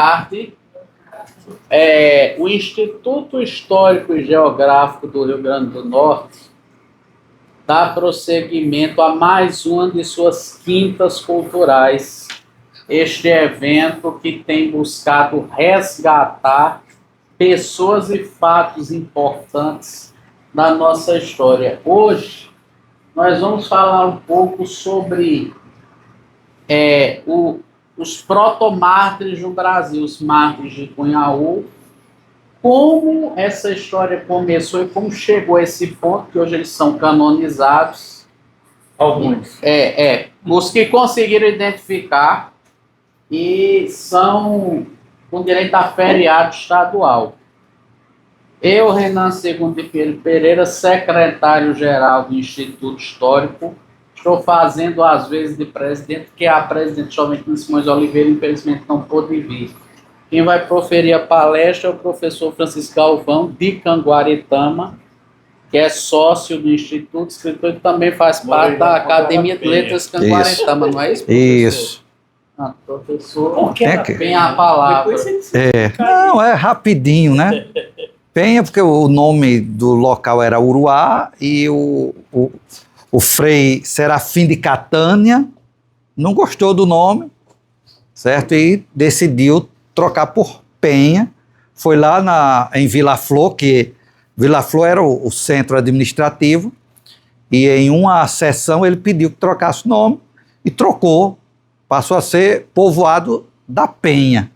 tarde. O Instituto Histórico e Geográfico do Rio Grande do Norte dá prosseguimento a mais uma de suas quintas culturais. Este evento que tem buscado resgatar pessoas e fatos importantes na nossa história. Hoje, nós vamos falar um pouco sobre os protomártires do Brasil, os mártires de Cunhaú, como essa história começou e como chegou a esse ponto, que hoje eles são canonizados. Alguns. Os que conseguiram identificar e são com direito a feriado estadual. Eu, Renan Segundo de Pereira, secretário-geral do Instituto Histórico, estou fazendo às vezes de presidente, porque a presidente somente Simões Oliveira, infelizmente, não pôde vir. Quem vai proferir a palestra é o professor Francisco Galvão, de Canguaretama, que é sócio do Instituto, escritor e também faz parte da Academia de Letras Canguaretama, não é isso, professor? Isso. Professor, tem a palavra. Não, é rapidinho, né? Penha, porque o nome do local era Uruá, e o Frei Serafim de Catânia não gostou do nome, certo? E decidiu trocar por Penha. Foi lá em Vila Flor, que Vila Flor era o centro administrativo, e em uma sessão ele pediu que trocasse o nome e trocou, passou a ser Povoado da Penha.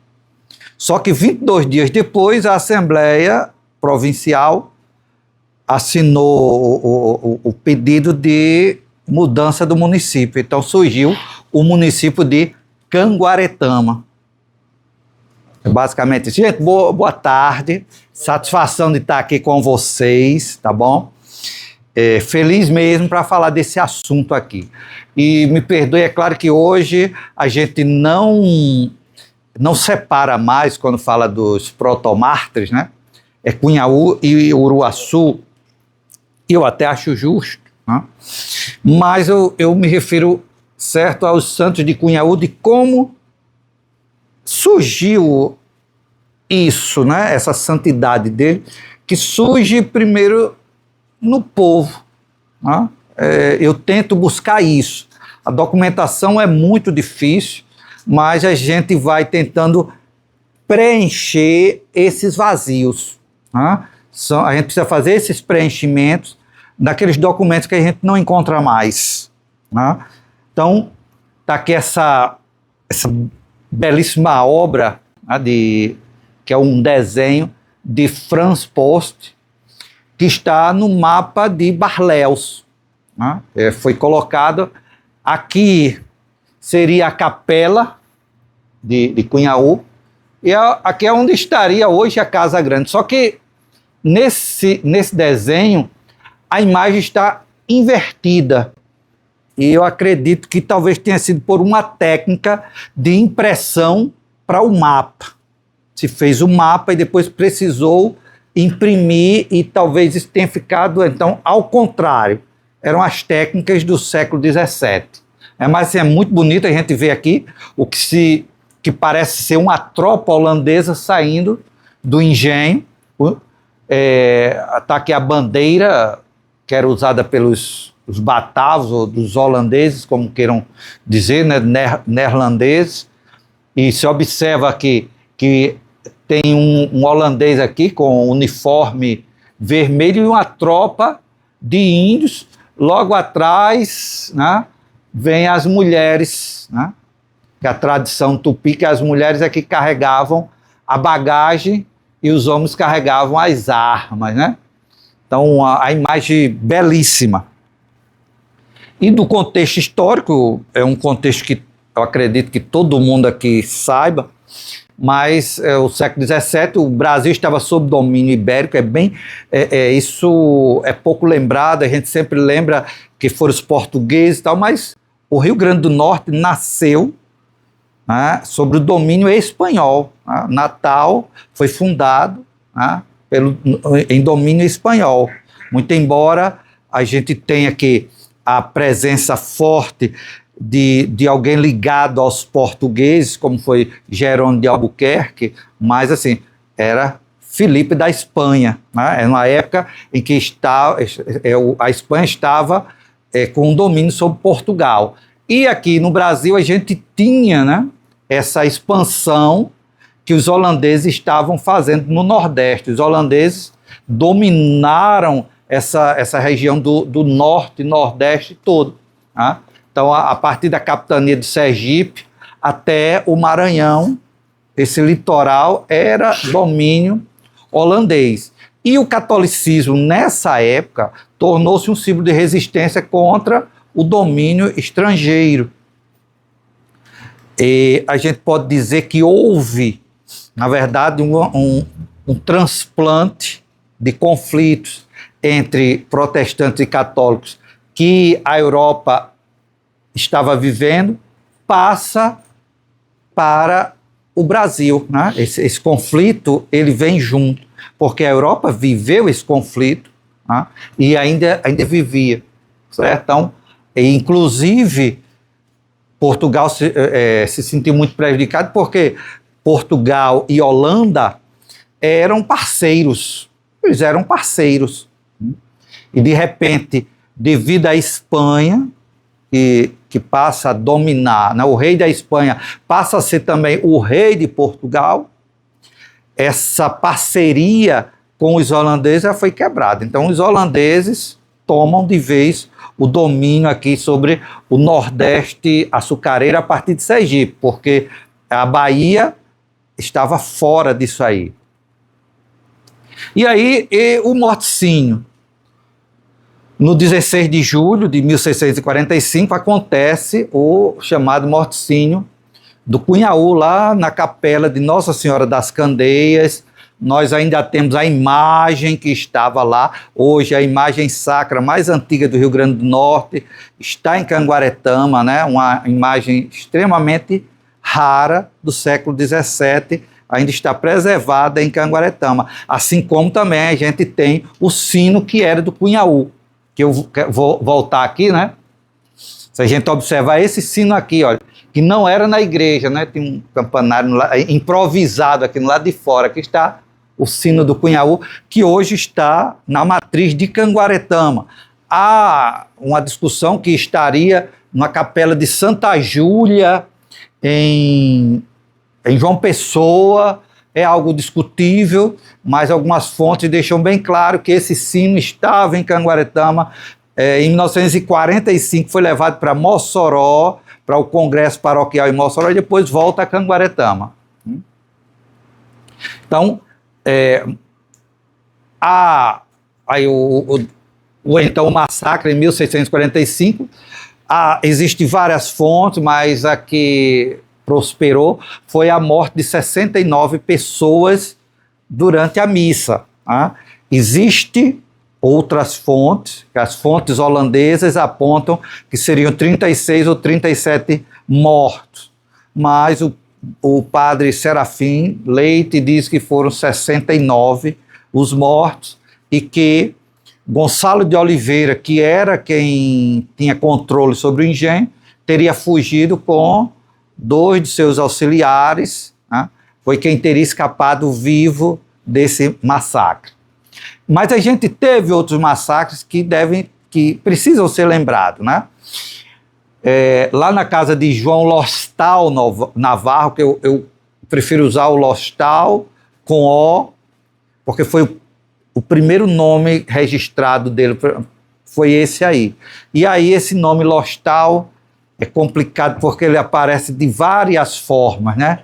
Só que 22 dias depois a Assembleia Provincial assinou o pedido de mudança do município. Então surgiu o município de Canguaretama. Basicamente, gente, boa tarde, satisfação de estar aqui com vocês, tá bom? Feliz mesmo para falar desse assunto aqui. E me perdoe, é claro que hoje a gente não separa mais quando fala dos protomártires, né? Cunhaú e Uruaçu, eu até acho justo, né? Mas eu me refiro, certo, aos santos de Cunhaú, de como surgiu isso, né? Essa santidade dele, que surge primeiro no povo, né? Eu tento buscar isso. A documentação é muito difícil, mas a gente vai tentando preencher esses vazios, né? A gente precisa fazer esses preenchimentos daqueles documentos que a gente não encontra mais, né? Então, está aqui essa belíssima obra, né, que é um desenho de Franz Post, que está no mapa de Barléus, né? Foi colocado aqui, seria a capela de Cunhaú, e aqui é onde estaria hoje a Casa Grande. Só que nesse desenho a imagem está invertida, e eu acredito que talvez tenha sido por uma técnica de impressão para o mapa. Se fez o mapa e depois precisou imprimir, e talvez isso tenha ficado, então, ao contrário. Eram as técnicas do século XVII. Mas assim, é muito bonito a gente ver aqui o que parece ser uma tropa holandesa saindo do engenho. Está aqui a bandeira que era usada pelos batavos, ou dos holandeses, como queiram dizer, né, neerlandeses. E se observa aqui que tem um holandês aqui com um uniforme vermelho e uma tropa de índios. Logo atrás, né, vem as mulheres, né, que a tradição tupi, que as mulheres é que carregavam a bagagem e os homens carregavam as armas, né? Então, a imagem belíssima. E do contexto histórico, é um contexto que eu acredito que todo mundo aqui saiba, mas o século XVII, o Brasil estava sob domínio ibérico, isso é pouco lembrado, a gente sempre lembra que foram os portugueses e tal, mas o Rio Grande do Norte nasceu, né, sobre o domínio espanhol, né? Natal foi fundado, né, em domínio espanhol, muito embora a gente tenha aqui a presença forte de alguém ligado aos portugueses, como foi Jerônimo de Albuquerque, mas assim, era Filipe da Espanha, né? Era uma época em que a Espanha estava com um domínio sobre Portugal. E aqui no Brasil a gente tinha, né, essa expansão que os holandeses estavam fazendo no Nordeste. Os holandeses dominaram essa região do Norte e Nordeste todo, né? Então, a partir da capitania de Sergipe até o Maranhão, esse litoral era domínio holandês. E o catolicismo, nessa época, tornou-se um símbolo de resistência contra o domínio estrangeiro. E a gente pode dizer que houve, na verdade, um transplante de conflitos entre protestantes e católicos que a Europa estava vivendo, passa para o Brasil, né? Esse conflito, ele vem junto, porque a Europa viveu esse conflito, né? E ainda vivia, certo? Então, inclusive, Portugal se sentiu muito prejudicado, porque Portugal e Holanda eram parceiros, eles eram parceiros. E, de repente, devido à Espanha, que passa a dominar, né? O rei da Espanha passa a ser também o rei de Portugal, essa parceria com os holandeses já foi quebrada. Então os holandeses tomam de vez o domínio aqui sobre o Nordeste açucareiro a partir de Sergipe, porque a Bahia estava fora disso aí. E aí o morticínio. No 16 de julho de 1645 acontece o chamado morticínio do Cunhaú, lá na capela de Nossa Senhora das Candeias. Nós ainda temos a imagem que estava lá. Hoje a imagem sacra mais antiga do Rio Grande do Norte está em Canguaretama, né? Uma imagem extremamente rara do século XVII, ainda está preservada em Canguaretama. Assim como também a gente tem o sino que era do Cunhaú, que eu vou voltar aqui, né? Se a gente observar esse sino aqui, olha, que não era na igreja, né? Tem um campanário improvisado aqui no lado de fora, que está o sino do Cunhaú, que hoje está na matriz de Canguaretama. Há uma discussão que estaria na capela de Santa Júlia, em João Pessoa. É algo discutível, mas algumas fontes deixam bem claro que esse sino estava em Canguaretama. Em 1945 foi levado para Mossoró, para o Congresso Paroquial em Mossoró, e depois volta a Canguaretama. Então, então o massacre em 1645, existem várias fontes, mas a que prosperou foi a morte de 69 pessoas durante a missa. Tá? Existem outras fontes, que as fontes holandesas apontam que seriam 36 ou 37 mortos, mas o padre Serafim Leite diz que foram 69 os mortos e que Gonçalo de Oliveira, que era quem tinha controle sobre o engenho, teria fugido com 2 de seus auxiliares, né? Foi quem teria escapado vivo desse massacre. Mas a gente teve outros massacres que precisam ser lembrados, né? Lá na casa de João Lostal Navarro, que eu prefiro usar o Lostal com O, porque foi o primeiro nome registrado dele, foi esse aí. E aí esse nome Lostal é complicado porque ele aparece de várias formas, né?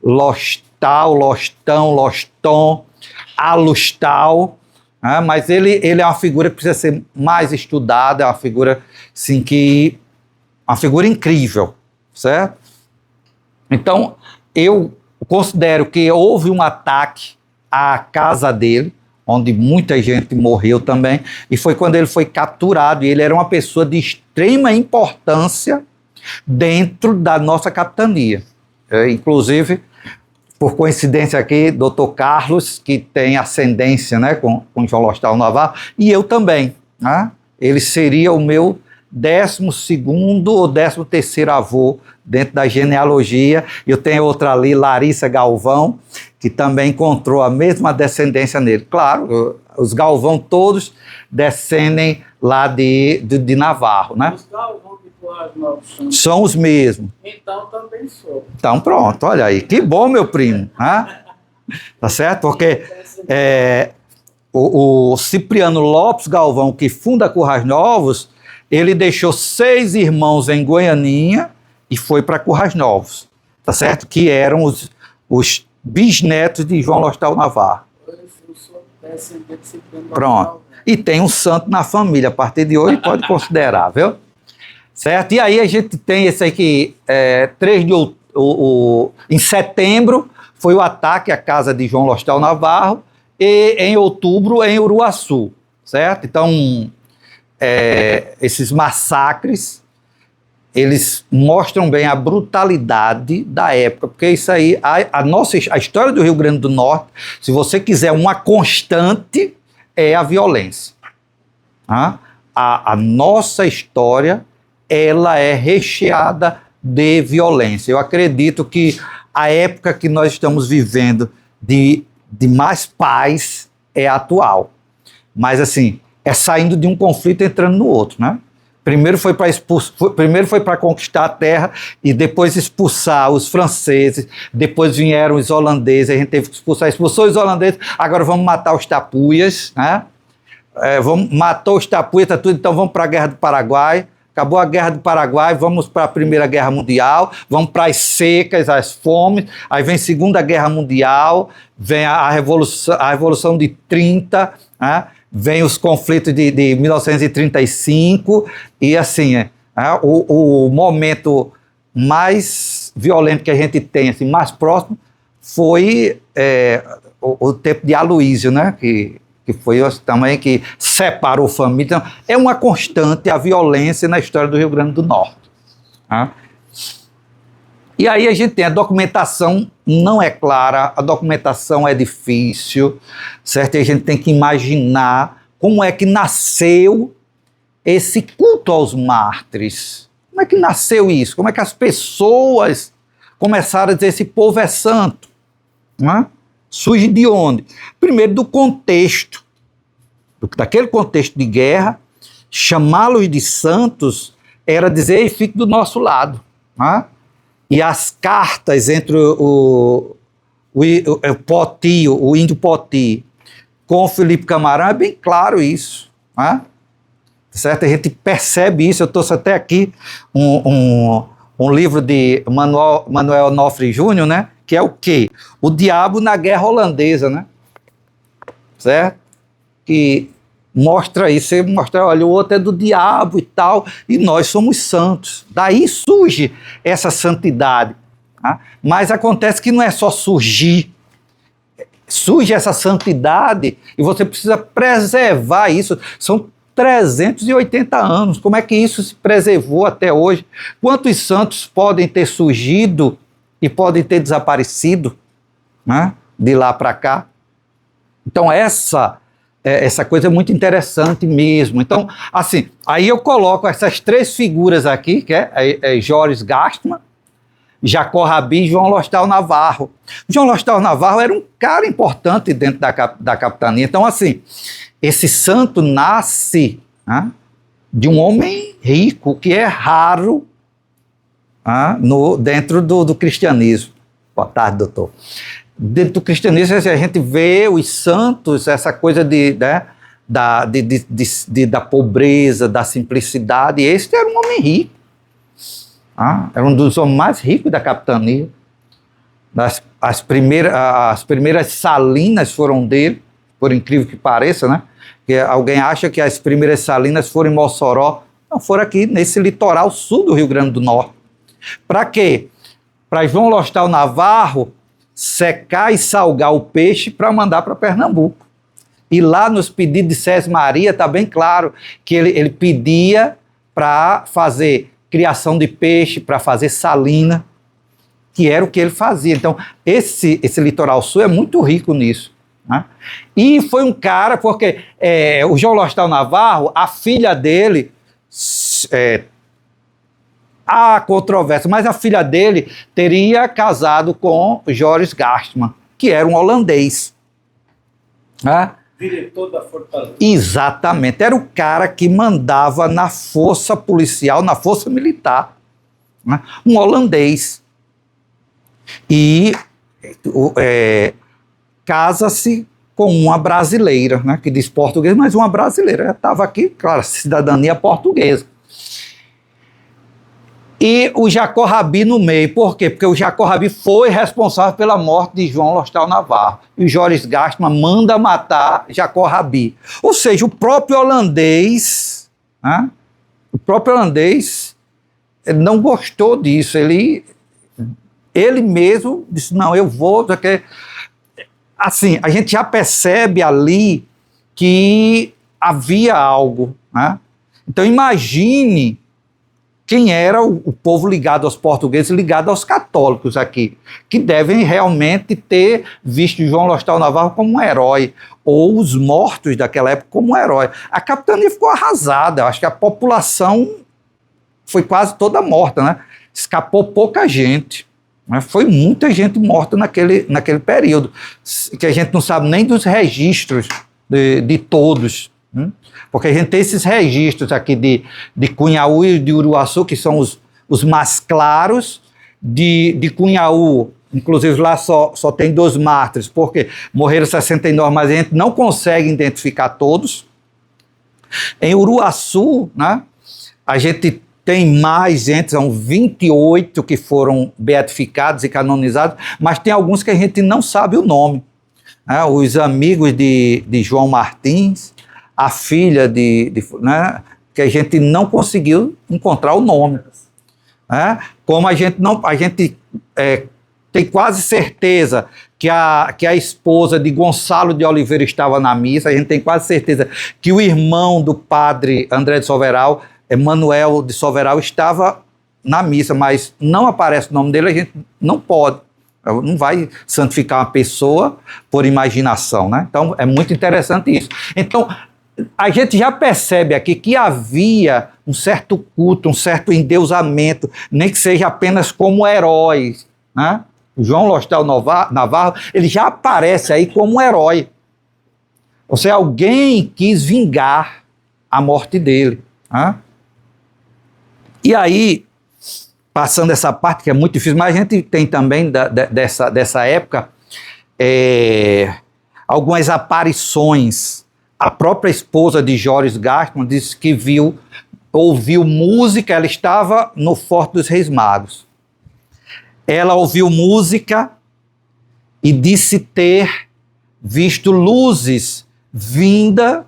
Lostal, Lostão, Loston, Alustal, né? Mas ele é uma figura que precisa ser mais estudada, é uma figura assim, uma figura incrível, certo? Então, eu considero que houve um ataque à casa dele, onde muita gente morreu também, e foi quando ele foi capturado, e ele era uma pessoa de extrema importância dentro da nossa capitania. Inclusive, por coincidência aqui, Dr. Carlos, que tem ascendência, né, com João Lostal Navarro, e eu também, né? Ele seria o meu 12º ou 13º avô dentro da genealogia. Eu tenho outra ali, Larissa Galvão, que também encontrou a mesma descendência nele. Claro, os Galvão todos descendem lá de Navarro, né? Os Galvão de Currais Novos são os mesmos. Então também sou. Então pronto, olha aí. Que bom, meu primo. Né? Tá certo? Porque o Cipriano Lopes Galvão, que funda Currais Novos, ele deixou 6 irmãos em Goianinha e foi para Currais Novos, tá certo? Que eram os bisnetos de João Lostal Navarro. Eu sou descendente de Cipriano Lopes Pronto. Galvão. E tem um santo na família, a partir de hoje pode considerar, viu? Certo? E aí a gente tem esse aqui, em setembro, foi o ataque à casa de João Lostal Navarro, e em outubro em Uruaçu, certo? Então, esses massacres, eles mostram bem a brutalidade da época, porque isso aí, a história do Rio Grande do Norte, se você quiser uma constante, é a violência. A nossa história, ela é recheada de violência. Eu acredito que a época que nós estamos vivendo de mais paz é atual. Mas, assim, é saindo de um conflito e entrando no outro, né? Primeiro foi para conquistar a terra e depois expulsar os franceses, depois vieram os holandeses, a gente teve que expulsou os holandeses, agora vamos matar os tapuias, né? Matou os tapuias, tá tudo, então vamos para a Guerra do Paraguai. Acabou a Guerra do Paraguai, vamos para a Primeira Guerra Mundial, vamos para as secas, as fomes, aí vem a Segunda Guerra Mundial, vem a Revolução de 30, né? Vem os conflitos de 1935, e assim, o momento mais violento que a gente tem, assim, mais próximo, foi o tempo de Aloísio, né? Que foi também que separou família. Então, é uma constante a violência na história do Rio Grande do Norte. Tá? E aí a gente tem a documentação, não é clara, a documentação é difícil, certo? E a gente tem que imaginar como é que nasceu esse culto aos mártires. Como é que nasceu isso? Como é que as pessoas começaram a dizer esse povo é santo? Não é? Surge de onde? Primeiro, do contexto, daquele contexto de guerra. Chamá-los de santos era dizer, ei, fique do nosso lado. Né? E as cartas entre o Poti, o índio Poti, com o Felipe Camarão, é bem claro isso. Né? Certo? A gente percebe isso. Eu trouxe até aqui um livro de Manuel Onofre Júnior, né? Que é o quê? O diabo na guerra holandesa, né? Certo? Que mostra isso, você mostra, olha, o outro é do diabo e tal, e nós somos santos. Daí surge essa santidade. Tá? Mas acontece que não é só surgir, surge essa santidade e você precisa preservar isso. São 380 anos. Como é que isso se preservou até hoje? Quantos santos podem ter surgido e podem ter desaparecido, né, de lá para cá? Então essa coisa é muito interessante mesmo. Então, assim, aí eu coloco essas 3 figuras aqui, que é Joris Gastman, Jacó Rabi e João Lostal Navarro. João Lostal Navarro era um cara importante dentro da capitania. Então, assim, esse santo nasce, né, de um homem rico, que é raro dentro do cristianismo. Boa tarde, doutor. Dentro do cristianismo, a gente vê os santos, essa coisa da pobreza, da simplicidade. Este era um homem rico. Era um dos homens mais ricos da capitania. As primeiras salinas foram dele, por incrível que pareça, né? Que alguém acha que as primeiras salinas foram em Mossoró. Não, foram aqui, nesse litoral sul do Rio Grande do Norte. Para quê? Para João Lostal Navarro secar e salgar o peixe para mandar para Pernambuco. E lá nos pedidos de César Maria está bem claro que ele pedia para fazer criação de peixe, para fazer salina, que era o que ele fazia. Então, esse litoral sul é muito rico nisso. Né? E foi um cara, porque o João Lostal Navarro, a filha dele, há controvérsia, mas a filha dele teria casado com Joris Gastman, que era um holandês. Né? Diretor da Fortaleza. Exatamente, era o cara que mandava na força policial, na força militar. Né? Um holandês. E casa-se com uma brasileira, né? Que diz português, mas uma brasileira. Ela estava aqui, claro, cidadania portuguesa. E o Jacó Rabi no meio. Por quê? Porque o Jacó Rabi foi responsável pela morte de João Lostal Navarro. E o Joris Gastman manda matar Jacó Rabi. Ou seja, o próprio holandês, né? O próprio holandês ele não gostou disso. Ele mesmo disse, não, eu vou... Assim, a gente já percebe ali que havia algo. Né? Então, imagine... quem era o povo ligado aos portugueses, ligado aos católicos aqui, que devem realmente ter visto João Lostal Navarro como um herói, ou os mortos daquela época como um herói. A capitania ficou arrasada, acho que a população foi quase toda morta, né? Escapou pouca gente, né? Foi muita gente morta naquele período, que a gente não sabe nem dos registros de todos, né? Porque a gente tem esses registros aqui de Cunhaú e de Uruaçu, que são os mais claros. De Cunhaú, inclusive lá só tem 2 mártires, porque morreram 69, mas a gente não consegue identificar todos. Em Uruaçu, né, a gente tem mais gente, são 28 que foram beatificados e canonizados, mas tem alguns que a gente não sabe o nome. Né, os amigos de João Martins, a filha né, que a gente não conseguiu encontrar o nome. Né? Como a gente tem quase certeza que a esposa de Gonçalo de Oliveira estava na missa, a gente tem quase certeza que o irmão do padre André de Soveral, Manuel de Soveral, estava na missa, mas não aparece o nome dele, a gente não pode. Não vai santificar uma pessoa por imaginação. Né? Então, é muito interessante isso. Então, a gente já percebe aqui que havia um certo culto, um certo endeusamento, nem que seja apenas como heróis. Né? O João Lostal Navarro, ele já aparece aí como um herói. Ou seja, alguém quis vingar a morte dele. Né? E aí, passando essa parte que é muito difícil, mas a gente tem também dessa época algumas aparições. A própria esposa de Joris Gastman disse que ouviu música, ela estava no Forte dos Reis Magos. Ela ouviu música e disse ter visto luzes vinda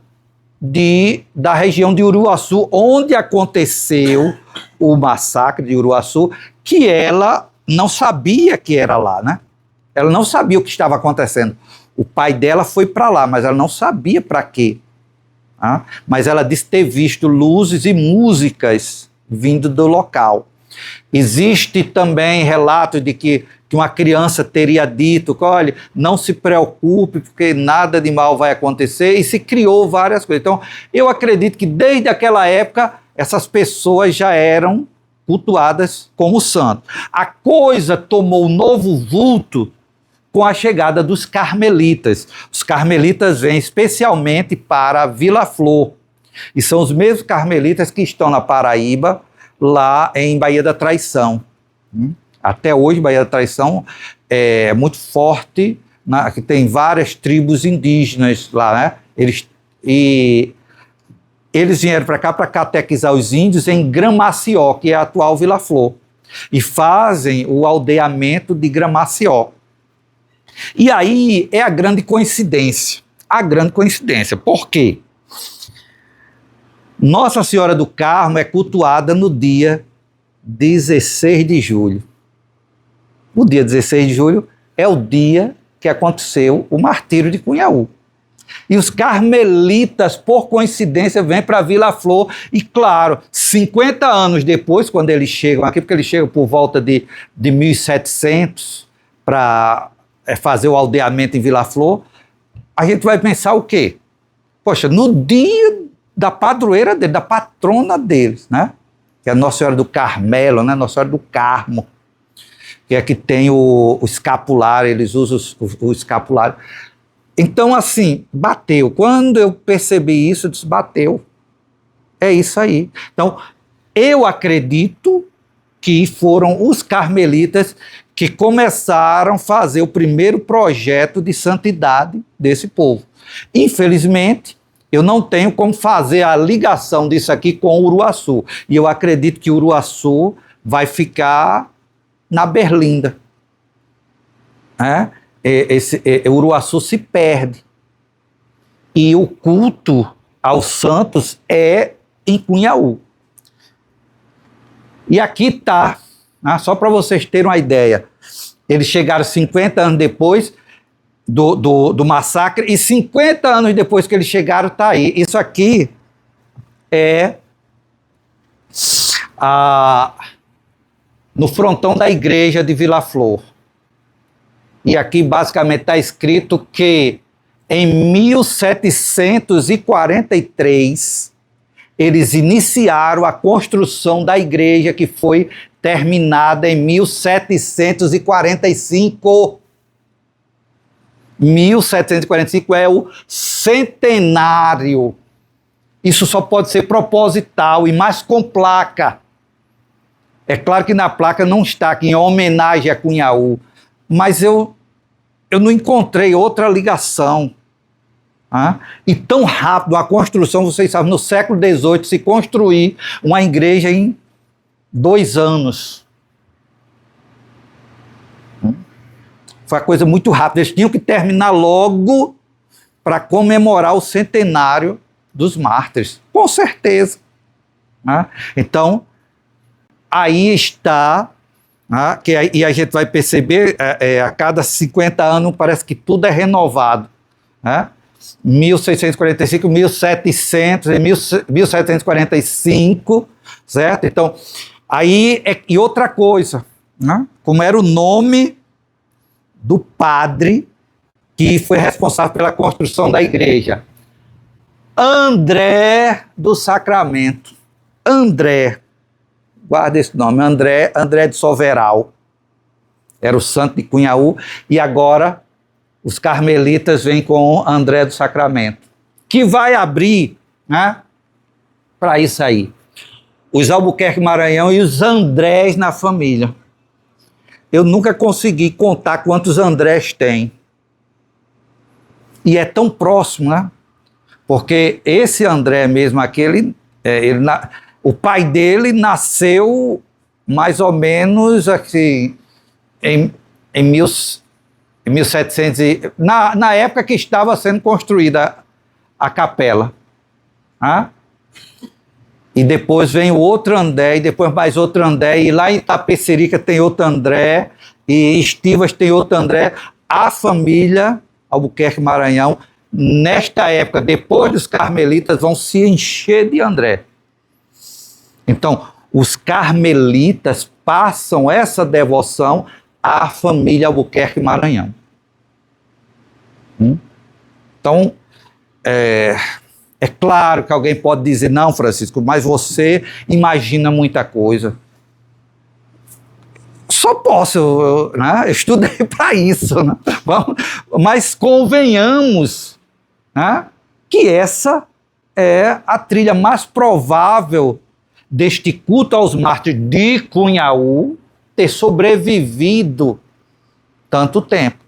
da região de Uruaçu, onde aconteceu o massacre de Uruaçu, que ela não sabia que era lá, né? Ela não sabia o que estava acontecendo. O pai dela foi para lá, mas ela não sabia para quê. Tá? Mas ela disse ter visto luzes e músicas vindo do local. Existe também relatos de que uma criança teria dito, olha, não se preocupe, porque nada de mal vai acontecer, e se criou várias coisas. Então, eu acredito que desde aquela época, essas pessoas já eram cultuadas como santos. A coisa tomou um novo vulto com a chegada dos carmelitas. Os carmelitas vêm especialmente para Vila Flor, e são os mesmos carmelitas que estão na Paraíba, lá em Baía da Traição. Até hoje, Baía da Traição é muito forte, que tem várias tribos indígenas lá, né? Eles vieram para cá para catequizar os índios em Gramació, que é a atual Vila Flor, e fazem o aldeamento de Gramació. E aí é a grande coincidência. Por quê? Nossa Senhora do Carmo é cultuada no dia 16 de julho. O dia 16 de julho é o dia que aconteceu o martírio de Cunhaú. E os carmelitas, por coincidência, vêm para Vila Flor. E, claro, 50 anos depois, quando eles chegam aqui, porque eles chegam por volta de 1700 para fazer o aldeamento em Vila Flor, a gente vai pensar o quê? Poxa, no dia da padroeira dele, da patrona deles, né? Que é a Nossa Senhora do Carmelo, né? Nossa Senhora do Carmo, que é que tem o escapulário, eles usam o escapulário. Então, assim, bateu. Quando eu percebi isso, eu disse, bateu. É isso aí. Então, eu acredito que foram os carmelitas que começaram a fazer o primeiro projeto de santidade desse povo. Infelizmente, eu não tenho como fazer a ligação disso aqui com o Uruaçu. E eu acredito que o Uruaçu vai ficar na Berlinda. O Uruaçu se perde. E o culto aos santos é em Cunhaú. E aqui está, né, só para vocês terem uma ideia. Eles chegaram 50 anos depois do massacre, e 50 anos depois que eles chegaram, está aí. Isso aqui é no frontão da igreja de Vila Flor. E aqui basicamente está escrito que em 1743 eles iniciaram a construção da igreja, que foi terminada em 1745. 1745 é o centenário. Isso só pode ser proposital e mais com placa. É claro que na placa não está aqui em homenagem a Cunhaú, mas eu não encontrei outra ligação. E tão rápido a construção, vocês sabem, no século XVIII se construir uma igreja em 2 anos. Foi uma coisa muito rápida. Eles tinham que terminar logo para comemorar o centenário dos mártires, com certeza. Então, aí está, e a gente vai perceber, a cada 50 anos parece que tudo é renovado. 1645, 1700, 1745, certo? Então, aí, e outra coisa, como era o nome do padre que foi responsável pela construção da igreja? André do Sacramento. André, guarda esse nome, André de Soveral. Era o santo de Cunhaú, e agora os carmelitas vêm com André do Sacramento, que vai abrir, para isso aí, os Albuquerque Maranhão e os Andrés na família. Eu nunca consegui contar quantos Andrés tem. E é tão próximo, né? Porque esse André mesmo, o pai dele nasceu mais ou menos assim, em 1700, na época que estava sendo construída a capela. E depois vem o outro André, e depois mais outro André, e lá em Itapecerica tem outro André, e Estivas tem outro André. A família Albuquerque Maranhão, nesta época, depois dos carmelitas, vão se encher de André. Então, os carmelitas passam essa devoção à família Albuquerque Maranhão. Então, é claro que alguém pode dizer, não, Francisco, mas você imagina muita coisa. Só posso, eu estudei para isso. Mas convenhamos, que essa é a trilha mais provável deste culto aos mártires de Cunhaú ter sobrevivido tanto tempo.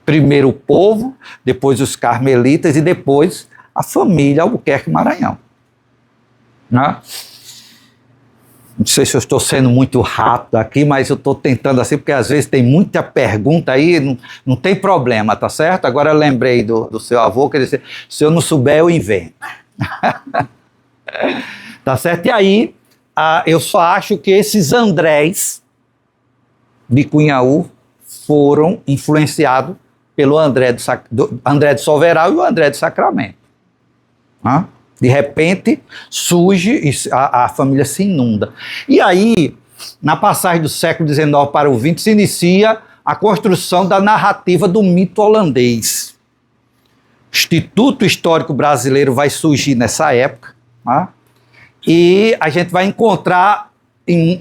Primeiro o povo, depois os carmelitas e depois a família Albuquerque Maranhão. Não sei se eu estou sendo muito rápido aqui, mas eu estou tentando assim, porque às vezes tem muita pergunta aí, não tem problema, tá certo? Agora eu lembrei do seu avô, que ele disse, se eu não souber, eu invento. Tá certo? E aí, eu só acho que esses Andrés de Cunhaú foram influenciados pelo André de Soveral e o André de Sacramento. De repente, surge, a família se inunda. E aí, na passagem do século XIX para o XX, se inicia a construção da narrativa do mito holandês. Instituto Histórico Brasileiro vai surgir nessa época, tá? E a gente vai encontrar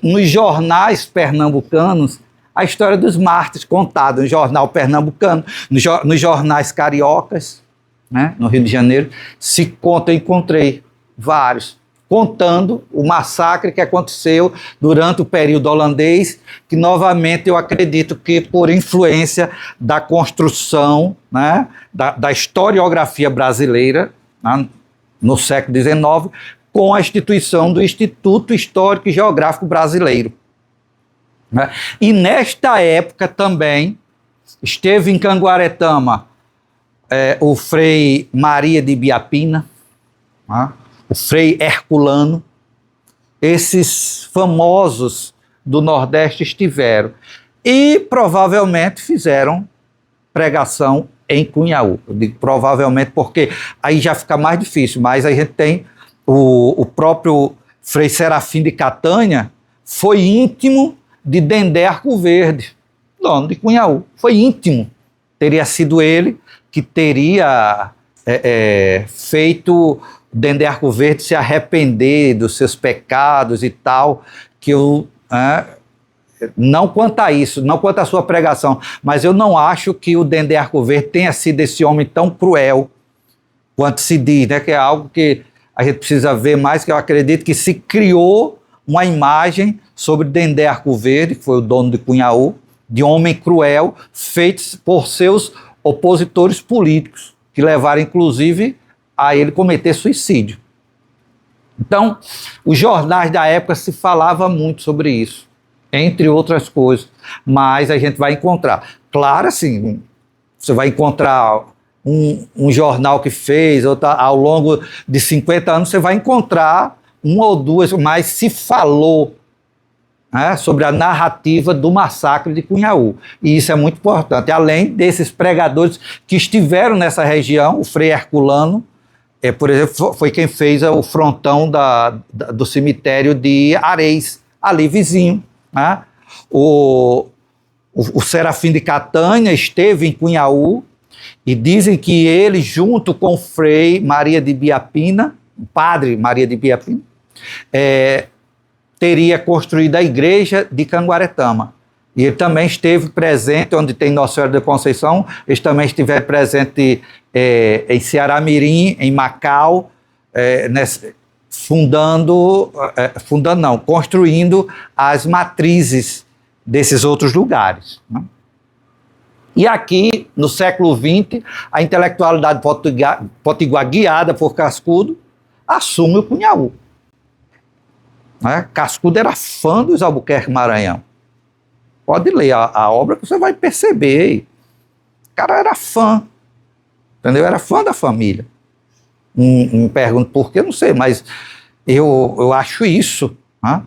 nos jornais pernambucanos a história dos mártires contada no jornal pernambucano, nos jornais cariocas, né, no Rio de Janeiro, eu encontrei vários, contando o massacre que aconteceu durante o período holandês, que novamente eu acredito que por influência da construção, né, da historiografia brasileira, né, no século XIX, com a instituição do Instituto Histórico e Geográfico Brasileiro. Né? E nesta época também esteve em Canguaretama o Frei Maria de Ibiapina, né? O Frei Herculano. Esses famosos do Nordeste estiveram e provavelmente fizeram pregação em Cunhaú. Eu digo provavelmente porque aí já fica mais difícil, mas a gente tem o próprio Frei Serafim de Catanha, foi íntimo de Dendé Arcoverde, dono de Cunhaú. Foi íntimo. Teria sido ele que teria feito Dendé Arcoverde se arrepender dos seus pecados e tal, que eu... não quanto a isso, não quanto à sua pregação, mas eu não acho que o Dendé Arcoverde tenha sido esse homem tão cruel quanto se diz, né? Que é algo que a gente precisa ver mais, que eu acredito que se criou uma imagem sobre Dendé Arcoverde, que foi o dono de Cunhaú, de homem cruel, feito por seus opositores políticos, que levaram inclusive a ele cometer suicídio. Então, os jornais da época se falava muito sobre isso, entre outras coisas, mas a gente vai encontrar. Claro, assim, você vai encontrar um jornal que fez, ao longo de 50 anos, você vai encontrar uma ou duas, mas se falou, né, sobre a narrativa do massacre de Cunhaú. E isso é muito importante. Além desses pregadores que estiveram nessa região, o Frei Herculano, por exemplo, foi quem fez o frontão do cemitério de Areis, ali vizinho. Né? O Serafim de Catanha esteve em Cunhaú e dizem que ele, junto com o Frei Maria de Ibiapina, o padre Maria de Ibiapina, teria construído a igreja de Canguaretama. E ele também esteve presente, onde tem Nossa Senhora da Conceição, eles também estiveram presentes em Ceará-Mirim, em Macau, construindo as matrizes desses outros lugares. Né? E aqui, no século XX, a intelectualidade potiguar, guiada por Cascudo, assume o Cunhaú. Né? Cascudo era fã dos Albuquerque Maranhão. Pode ler a obra que você vai perceber. O cara era fã, entendeu? Era fã da família. Me pergunto por quê, não sei, mas eu acho isso. Né?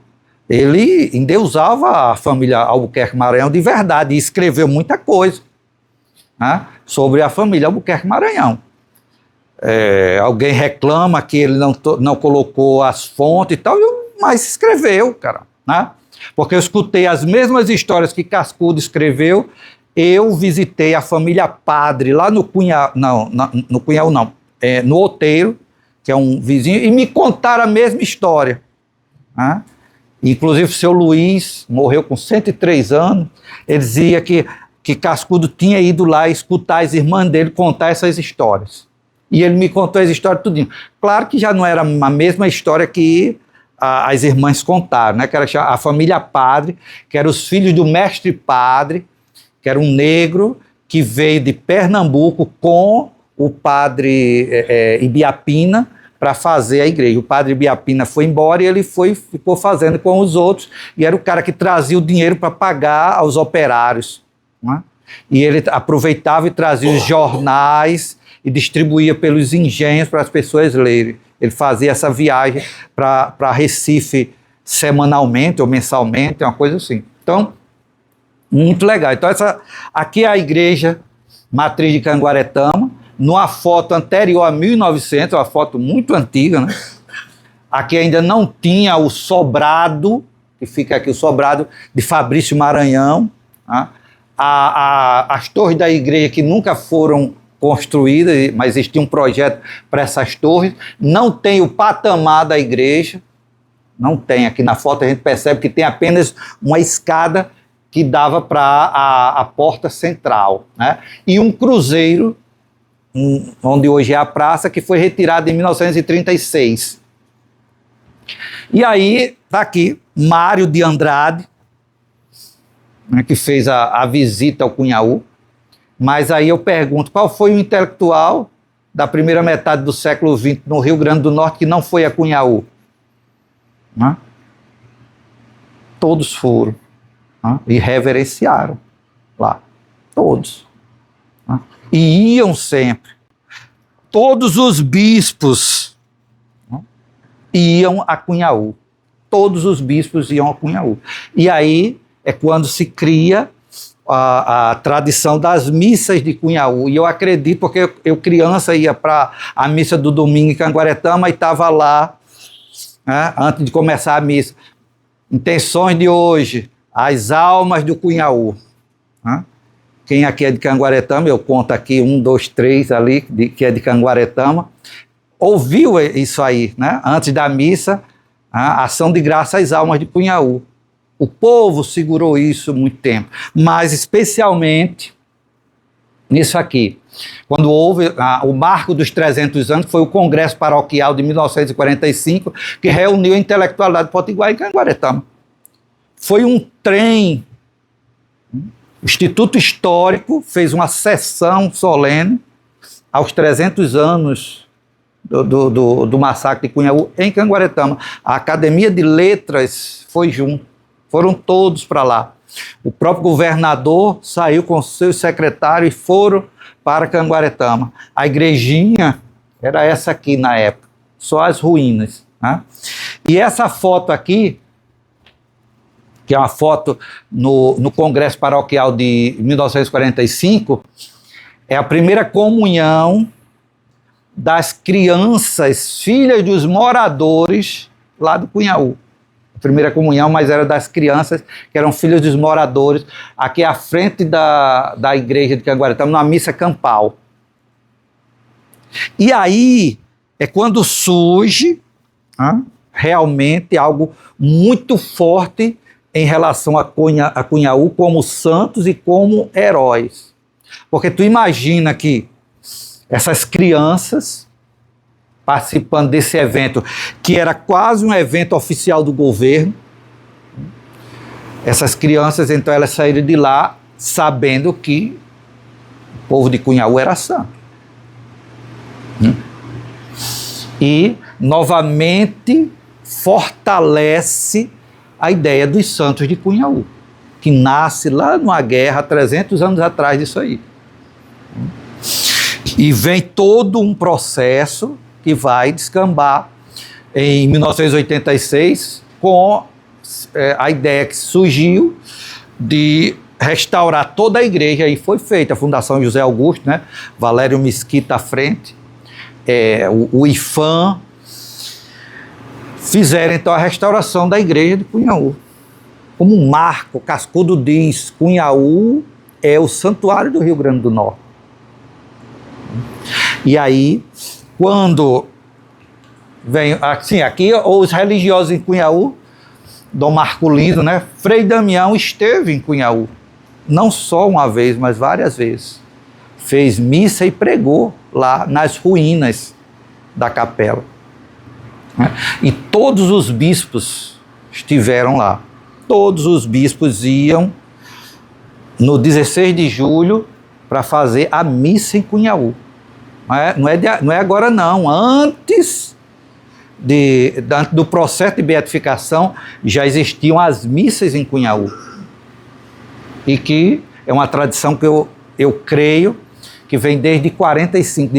Ele endeusava a família Albuquerque Maranhão de verdade e escreveu muita coisa, né, sobre a família Albuquerque Maranhão. Alguém reclama que ele não colocou as fontes e tal, mas escreveu, cara, né? Porque eu escutei as mesmas histórias que Cascudo escreveu. Eu visitei a família Padre lá no Cunhaú, no Cunhaú não, no Outeiro, que é um vizinho, e me contaram a mesma história. Né? Inclusive o seu Luiz morreu com 103 anos, ele dizia que Cascudo tinha ido lá escutar as irmãs dele contar essas histórias. E ele me contou as histórias tudinho. Claro que já não era a mesma história que as irmãs contaram, né? Que era a família Padre, que eram os filhos do mestre Padre, que era um negro que veio de Pernambuco com o padre Ibiapina para fazer a igreja. O padre Ibiapina foi embora e ele ficou fazendo com os outros, e era o cara que trazia o dinheiro para pagar aos operários. Né? E ele aproveitava e trazia os jornais e distribuía pelos engenhos para as pessoas lerem. Ele fazia essa viagem para Recife semanalmente ou mensalmente, uma coisa assim. Então, muito legal. Então, aqui é a igreja matriz de Canguaretama, numa foto anterior a 1900, uma foto muito antiga, né? Aqui ainda não tinha o sobrado, que fica aqui o sobrado de Fabrício Maranhão. Né? As torres da igreja que nunca foram construída, mas existia um projeto para essas torres. Não tem o patamar da igreja, não tem. Aqui na foto a gente percebe que tem apenas uma escada que dava para a porta central, né? E um cruzeiro, onde hoje é a praça, que foi retirado em 1936. E aí está aqui Mário de Andrade, né, que fez a visita ao Cunhaú. Mas aí eu pergunto, qual foi o intelectual da primeira metade do século XX no Rio Grande do Norte que não foi a Cunhaú? Né? Todos foram, né? E reverenciaram lá, todos. Né? E iam sempre. Todos os bispos, né, iam a Cunhaú. Todos os bispos iam a Cunhaú. E aí é quando se cria a tradição das missas de Cunhaú. E eu acredito, porque eu criança ia para a missa do domingo em Canguaretama e estava lá, né, antes de começar a missa. Intenções de hoje, as almas do Cunhaú. Né? Quem aqui é de Canguaretama, eu conto aqui 1, 2, 3 ali, que é de Canguaretama, ouviu isso aí, né? Antes da missa, a ação de graça às almas de Cunhaú. O povo segurou isso muito tempo, mas especialmente nisso aqui. Quando houve o marco dos 300 anos, que foi o Congresso Paroquial de 1945, que reuniu a intelectualidade potiguar em Canguaretama. Foi um trem. O Instituto Histórico fez uma sessão solene aos 300 anos do massacre de Cunhaú em Canguaretama. A Academia de Letras foi junto. Foram todos para lá. O próprio governador saiu com seus secretários e foram para Canguaretama. A igrejinha era essa aqui na época, só as ruínas. Né? E essa foto aqui, que é uma foto no Congresso Paroquial de 1945, é a primeira comunhão das crianças, filhas dos moradores lá do Cunhaú. Primeira comunhão, mas era das crianças que eram filhos dos moradores, aqui à frente da igreja de Canguaretama, numa missa campal. E aí é quando surge realmente algo muito forte em relação a Cunhaú como santos e como heróis. Porque tu imagina que essas crianças participando desse evento, que era quase um evento oficial do governo. Essas crianças, então, elas saíram de lá sabendo que o povo de Cunhaú era santo. E, novamente, fortalece a ideia dos santos de Cunhaú, que nasce lá numa guerra, 300 anos atrás disso aí. E vem todo um processo que vai descambar em 1986 com a ideia que surgiu de restaurar toda a igreja, e foi feita a Fundação José Augusto, né? Valério Mesquita à frente, o IFAM, fizeram então a restauração da igreja de Cunhaú. Como um marco, Cascudo diz, Cunhaú é o santuário do Rio Grande do Norte. E aí, quando vem, assim, aqui os religiosos em Cunhaú, Dom Marculino, né? Frei Damião esteve em Cunhaú, não só uma vez, mas várias vezes. Fez missa e pregou lá nas ruínas da capela. E todos os bispos estiveram lá. Todos os bispos iam no 16 de julho para fazer a missa em Cunhaú. Não é agora não, antes do processo de beatificação já existiam as missas em Cunhaú. E que é uma tradição que eu creio que vem desde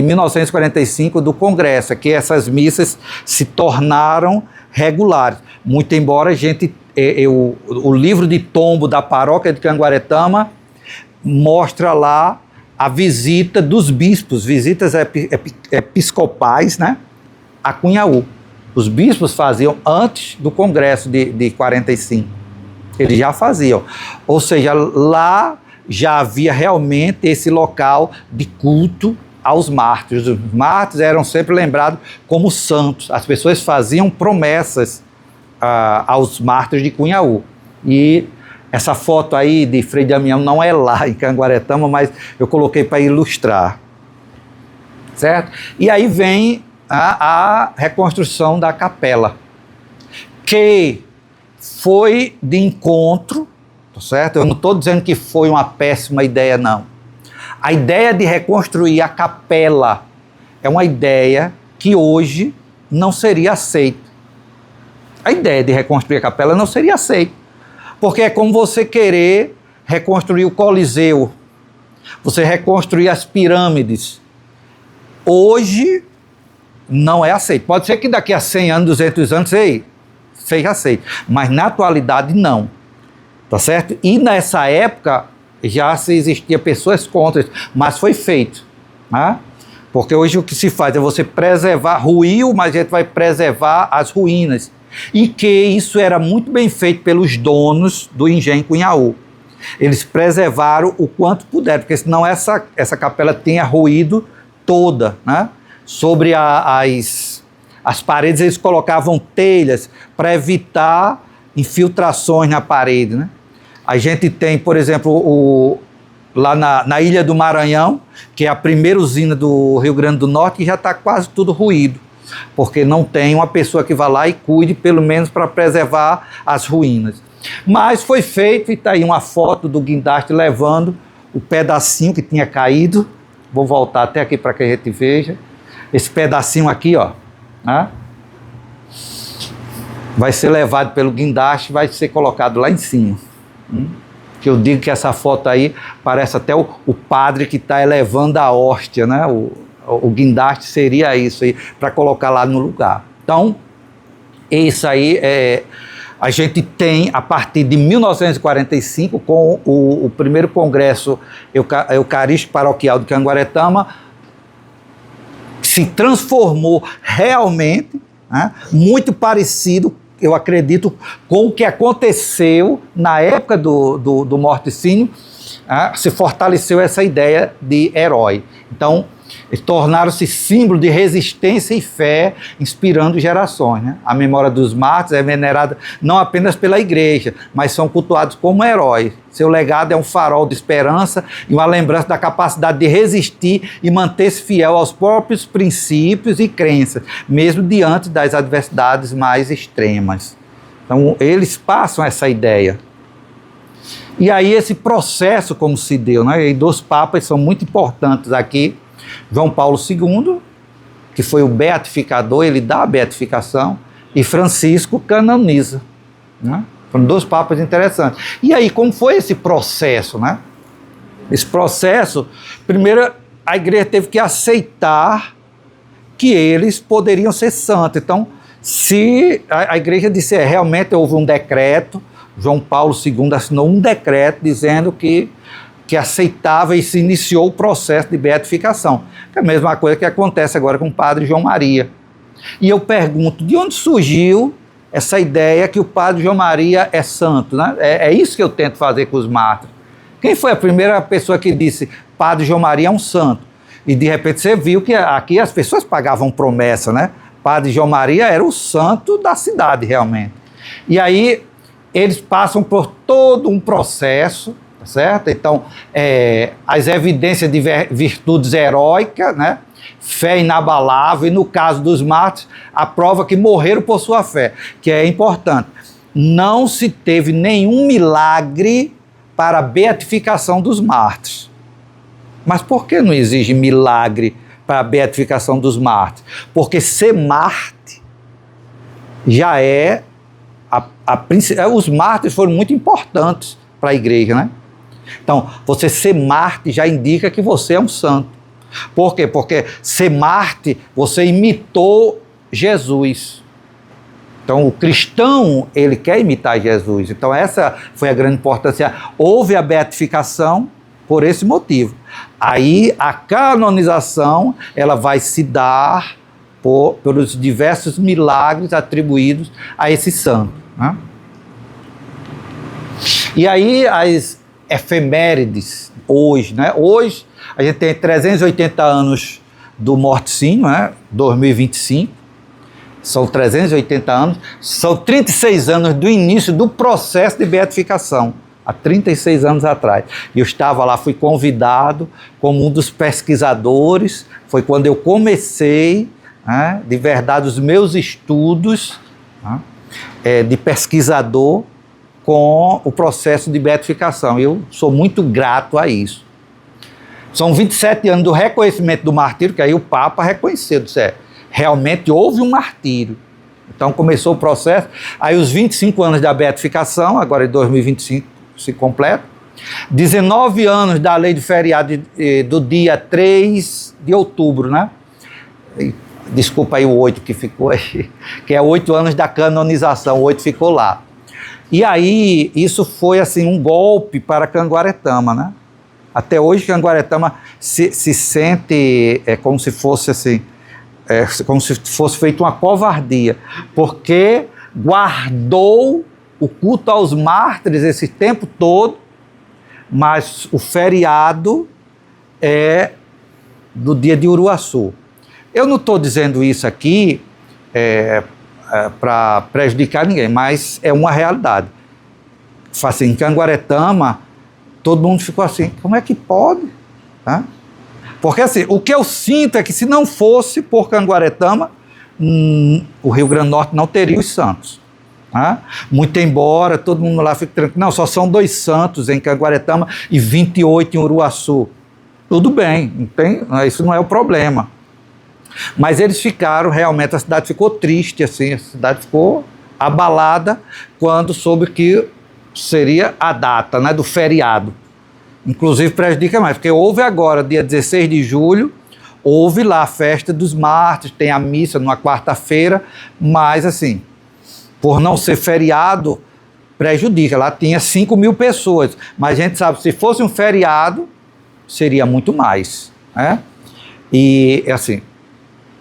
1945 do Congresso, que essas missas se tornaram regulares. Muito embora o livro de tombo da paróquia de Canguaretama mostra lá a visita dos bispos, visitas episcopais, né, a Cunhaú. Os bispos faziam antes do Congresso de 45. Eles já faziam. Ou seja, lá já havia realmente esse local de culto aos mártires. Os mártires eram sempre lembrados como santos. As pessoas faziam promessas aos mártires de Cunhaú. E essa foto aí de Frei Damião não é lá em Canguaretama, mas eu coloquei para ilustrar. Certo? E aí vem a reconstrução da capela, que foi de encontro, certo? Eu não estou dizendo que foi uma péssima ideia, não. A ideia de reconstruir a capela é uma ideia que hoje não seria aceita. A ideia de reconstruir a capela não seria aceita, porque é como você querer reconstruir o Coliseu, você reconstruir as pirâmides. Hoje não é aceito. Pode ser que daqui a 100 anos, 200 anos, seja aceito, mas na atualidade não, tá certo? E nessa época já se existia pessoas contra, mas foi feito, né? Porque hoje o que se faz é você preservar, ruiu, mas a gente vai preservar as ruínas, e que isso era muito bem feito pelos donos do engenho Cunhaú. Eles preservaram o quanto puderam, porque senão essa capela tinha ruído toda, né? Sobre as paredes eles colocavam telhas para evitar infiltrações na parede, né? A gente tem, por exemplo, lá na Ilha do Maranhão, que é a primeira usina do Rio Grande do Norte, que já está quase tudo ruído, porque não tem uma pessoa que vá lá e cuide, pelo menos para preservar as ruínas. Mas foi feito, e está aí uma foto do guindaste levando o pedacinho que tinha caído. Vou voltar até aqui para que a gente veja. Esse pedacinho aqui, ó, né? Vai ser levado pelo guindaste, vai ser colocado lá em cima. Que eu digo que essa foto aí parece até o padre que está elevando a hóstia, né? O guindaste seria isso aí, para colocar lá no lugar. Então, isso aí a gente tem, a partir de 1945, com o primeiro congresso eucarístico paroquial de Canguaretama, se transformou realmente, né, muito parecido, eu acredito, com o que aconteceu na época do Morticínio, se fortaleceu essa ideia de herói. Então, eles tornaram-se símbolo de resistência e fé, inspirando gerações, né? A memória dos mártires é venerada não apenas pela igreja, mas são cultuados como heróis. Seu legado é um farol de esperança e uma lembrança da capacidade de resistir e manter-se fiel aos próprios princípios e crenças, mesmo diante das adversidades mais extremas. Então, eles passam essa ideia. E aí esse processo como se deu, né? E dois papas são muito importantes aqui. João Paulo II, que foi o beatificador, ele dá a beatificação, e Francisco canoniza, né? Foram dois papas interessantes. E aí, como foi esse processo, né? Esse processo, primeiro a igreja teve que aceitar que eles poderiam ser santos. Então, se a igreja disse, realmente houve um decreto, João Paulo II assinou um decreto dizendo que aceitava, e se iniciou o processo de beatificação. Que é a mesma coisa que acontece agora com o padre João Maria. E eu pergunto, de onde surgiu essa ideia que o padre João Maria é santo, né? É isso que eu tento fazer com os mártires. Quem foi a primeira pessoa que disse, padre João Maria é um santo? E de repente você viu que aqui as pessoas pagavam promessa, né? Padre João Maria era o santo da cidade, realmente. E aí eles passam por todo um processo, certo? Então, as evidências de virtudes heróicas, né? Fé inabalável, e no caso dos mártires, a prova que morreram por sua fé, que é importante. Não se teve nenhum milagre para a beatificação dos mártires. Mas por que não exige milagre para a beatificação dos mártires? Porque ser mártir já é os mártires foram muito importantes para a igreja, né? Então, você ser mártir já indica que você é um santo. Por quê? Porque ser mártir, você imitou Jesus. Então, o cristão, ele quer imitar Jesus. Então, essa foi a grande importância. Houve a beatificação por esse motivo. Aí, a canonização, ela vai se dar pelos diversos milagres atribuídos a esse santo, né? E aí, as efemérides hoje, né? Hoje A gente tem 380 anos do morticínio, né? 2025. São 380 anos. São 36 anos do início do processo de beatificação. Há 36 anos atrás. E eu estava lá, fui convidado como um dos pesquisadores. Foi quando eu comecei, né, de verdade, os meus estudos, né, de pesquisador com o processo de beatificação. Eu sou muito grato a isso. São 27 anos do reconhecimento do martírio, que aí o Papa reconheceu, disse, realmente houve um martírio. Então começou o processo, aí os 25 anos da beatificação, agora em 2025 se completa, 19 anos da lei de feriado do dia 3 de outubro, né? Desculpa aí o 8 que ficou aí, que é 8 anos da canonização, o 8 ficou lá. E aí, isso foi assim um golpe para Canguaretama, né? Até hoje, Canguaretama se sente como se fosse assim, como se fosse feito uma covardia, porque guardou o culto aos mártires esse tempo todo, mas o feriado é do dia de Uruaçu. Eu não estou dizendo isso aqui para prejudicar ninguém, mas é uma realidade. Assim, em Canguaretama, todo mundo ficou assim, como é que pode? Tá? Porque assim, o que eu sinto é que se não fosse por Canguaretama, o Rio Grande do Norte não teria os santos. Tá? Muito embora todo mundo lá fique tranquilo, não, só são 2 santos em Canguaretama e 28 em Uruaçu. Tudo bem, isso não é o problema. Mas eles ficaram, realmente, a cidade ficou triste, assim, a cidade ficou abalada quando soube que seria a data, né, do feriado. Inclusive prejudica mais, porque houve agora, dia 16 de julho, houve lá a festa dos mártires, tem a missa numa quarta-feira, mas assim, por não ser feriado, prejudica. Lá tinha 5.000 pessoas, mas a gente sabe, se fosse um feriado, seria muito mais, né? E assim,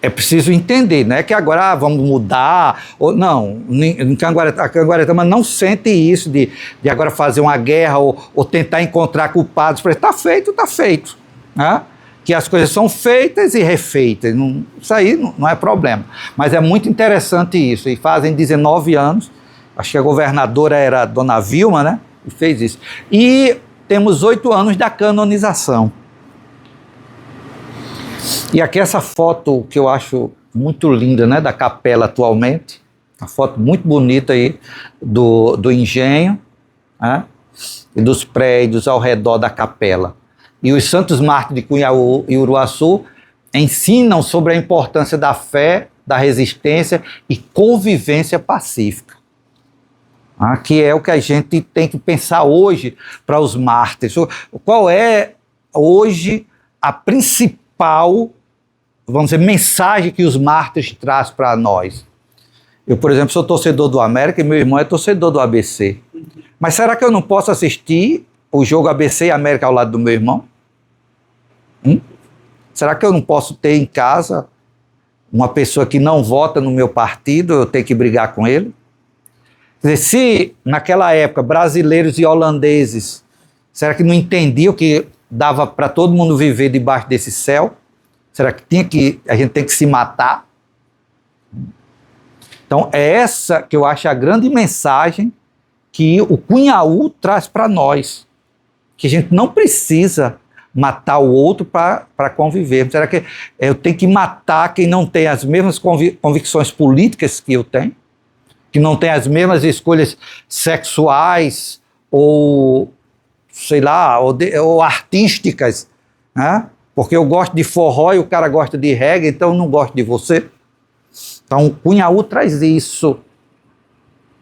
é preciso entender, né, que agora vamos mudar, ou não, a Canguaretama não sente isso de agora fazer uma guerra ou tentar encontrar culpados, porque está feito, né? Que as coisas são feitas e refeitas, isso aí não é problema, mas é muito interessante isso, e fazem 19 anos, acho que a governadora era a Dona Vilma, né, e fez isso, e temos 8 anos da canonização. E aqui essa foto que eu acho muito linda, né, da capela atualmente, uma foto muito bonita aí do engenho, né, e dos prédios ao redor da capela. E os santos mártires de Cunhaú e Uruaçu ensinam sobre a importância da fé, da resistência e convivência pacífica. Que é o que a gente tem que pensar hoje para os mártires. Qual é hoje a principal, vamos dizer, mensagem que os mártires trazem para nós? Eu, por exemplo, sou torcedor do América e meu irmão é torcedor do ABC. Mas será que eu não posso assistir o jogo ABC e América ao lado do meu irmão? Será que eu não posso ter em casa uma pessoa que não vota no meu partido, eu tenho que brigar com ele? Quer dizer, se naquela época brasileiros e holandeses, será que não entendiam que dava para todo mundo viver debaixo desse céu? Será que a gente tem que se matar? Então é essa que eu acho a grande mensagem que o Cunhaú traz para nós, que a gente não precisa matar o outro para conviver. Será que eu tenho que matar quem não tem as mesmas convicções políticas que eu tenho? Que não tem as mesmas escolhas sexuais ou, sei lá, ou artísticas, né? Porque eu gosto de forró e o cara gosta de reggae, então eu não gosto de você. Então, o Cunhaú traz isso.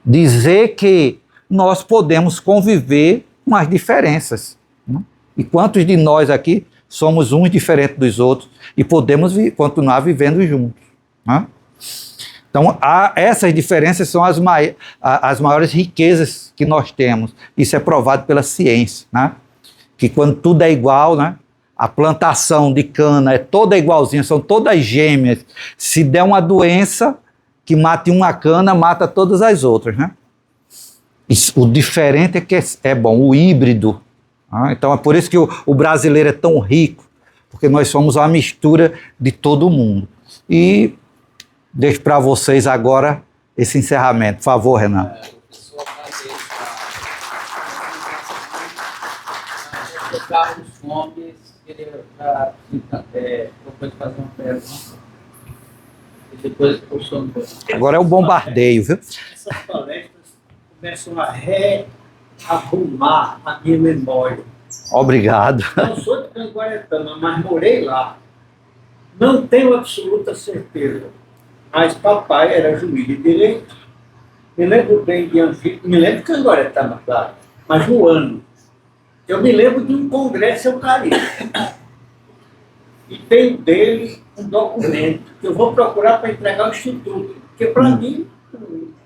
Dizer que nós podemos conviver com as diferenças, né? E quantos de nós aqui somos uns diferentes dos outros e podemos continuar vivendo juntos, né? Então, essas diferenças são as maiores riquezas que nós temos. Isso é provado pela ciência, né? Que quando tudo é igual, né? A plantação de cana é toda igualzinha, são todas gêmeas. Se der uma doença que mate uma cana, mata todas as outras, né? O diferente é que é bom, o híbrido. Então é por isso que o brasileiro é tão rico, porque nós somos uma mistura de todo mundo. E deixo para vocês agora esse encerramento. Por favor, Renan. O Carlos Gomes queria depois fazer uma pergunta. E depois o senhor... Agora é o bombardeio, viu? Essas palestras começam a rearrumar a minha memória. Obrigado. Não sou de Canguaretama, mas morei lá. Não tenho absoluta certeza, mas papai era juiz de direito. Me lembro bem de Anchico, me lembro de Canguaretama, claro, mas no ano. Eu me lembro de um congresso eucarístico. E tenho dele um documento que eu vou procurar para entregar ao Instituto, porque para mim,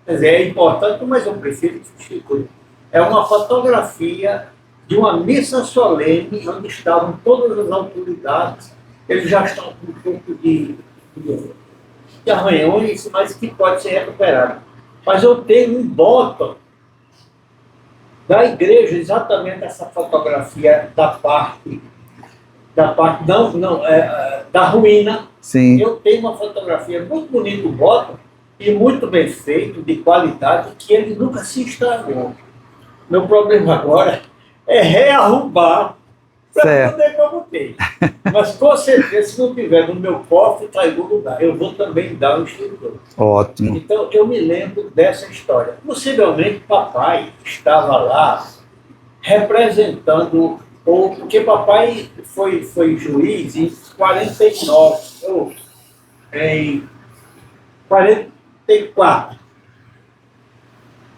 quer dizer, é importante, mas eu prefiro que o Instituto. É uma fotografia de uma missa solene, onde estavam todas as autoridades. Eles já estão com um pouco de arranhões, mas que pode ser recuperado. Mas eu tenho um botão da igreja, exatamente essa fotografia da da ruína. Sim. Eu tenho uma fotografia muito bonita do botão e muito bem feito, de qualidade, que ele nunca se estragou. Meu problema agora é rearrumar para poder como tem. Mas com certeza, se não tiver no meu cofre, está em algum lugar. Eu vou também dar um estudo. Ótimo. Então, eu me lembro dessa história. Possivelmente, papai estava lá representando, porque papai foi juiz em 49, ou em 44.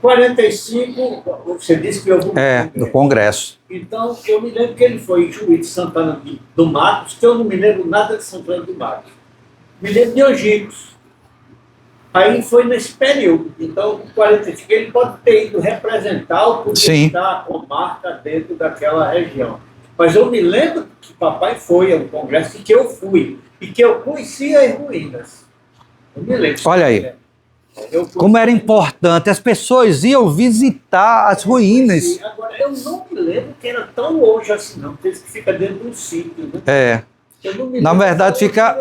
45, você disse que houve no Congresso. Então, eu me lembro que ele foi juiz de Santana do Matos, que eu não me lembro nada de Santana do Matos. Me lembro de Angicos. Aí foi nesse período. Então, 45, ele pode ter ido representar ou poder estar com marca dentro daquela região. Mas eu me lembro que papai foi ao Congresso e que eu fui. E que eu conhecia as ruínas. Eu me lembro. Olha aí. Como era importante, as pessoas iam visitar as ruínas. Agora, eu não me lembro que era tão longe assim, não, porque isso fica dentro de um sítio. Né? Na verdade, fica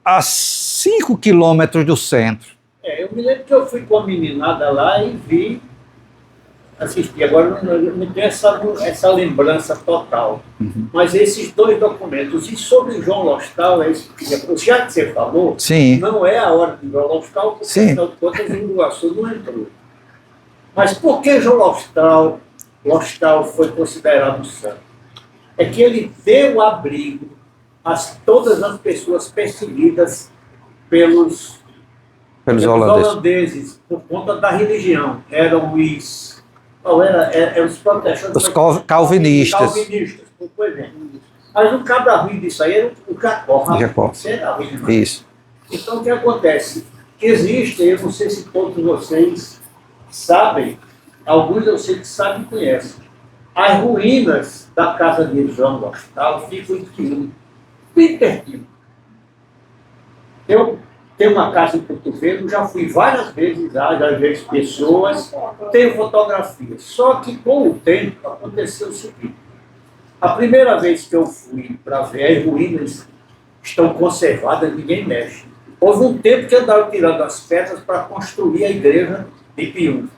a 5 quilômetros do centro. Eu me lembro que eu fui com a meninada lá e vi, assisti. Agora, eu não tenho essa lembrança total. Mas esses dois documentos, e sobre o João Lostal, já que você falou, não é a hora de João Lostal, porque afinal de contas o Iguaçu não entrou. Mas por que João Lostal foi considerado santo? É que ele deu abrigo a todas as pessoas perseguidas pelos holandeses por conta da religião. Eram os... Eram os protestantes. Os calvinistas. Calvinistas, por exemplo. Mas um cabra ruim disso aí era o Jacó. Isso. Então, o que acontece? Existem, eu não sei se todos vocês sabem, alguns eu sei que sabem e conhecem, as ruínas da casa de João Lostal ficam em Pium, bem pertinho. Eu tenho uma casa em Porto Velho, já fui várias vezes lá, já vi pessoas, tenho fotografias. Só que com o tempo aconteceu o seguinte. A primeira vez que eu fui para ver as ruínas estão conservadas, ninguém mexe. Houve um tempo que andaram tirando as pedras para construir a igreja de Pium.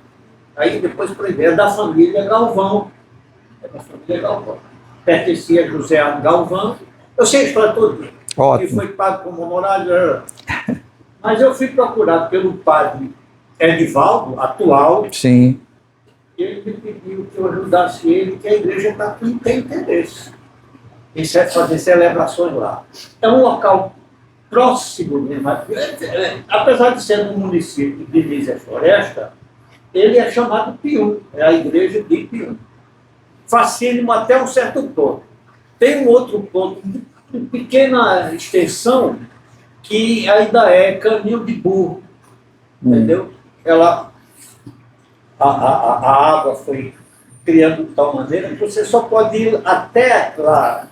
Aí depois é da família Galvão. Pertencia a José Galvão. Eu sei a história toda. Que foi pago como honorário. Mas eu fui procurado pelo padre Edivaldo, atual. Sim. Ele me pediu que eu ajudasse ele, que a igreja não tem interesse em fazer celebrações lá. É um local próximo, apesar de ser um município de Nísia Floresta, ele é chamado Pium, é a igreja de Pium. Facílimo até um certo ponto. Tem um outro ponto, de pequena extensão, que ainda é caminho de burro, entendeu? A água foi criando de tal maneira que você só pode ir até lá,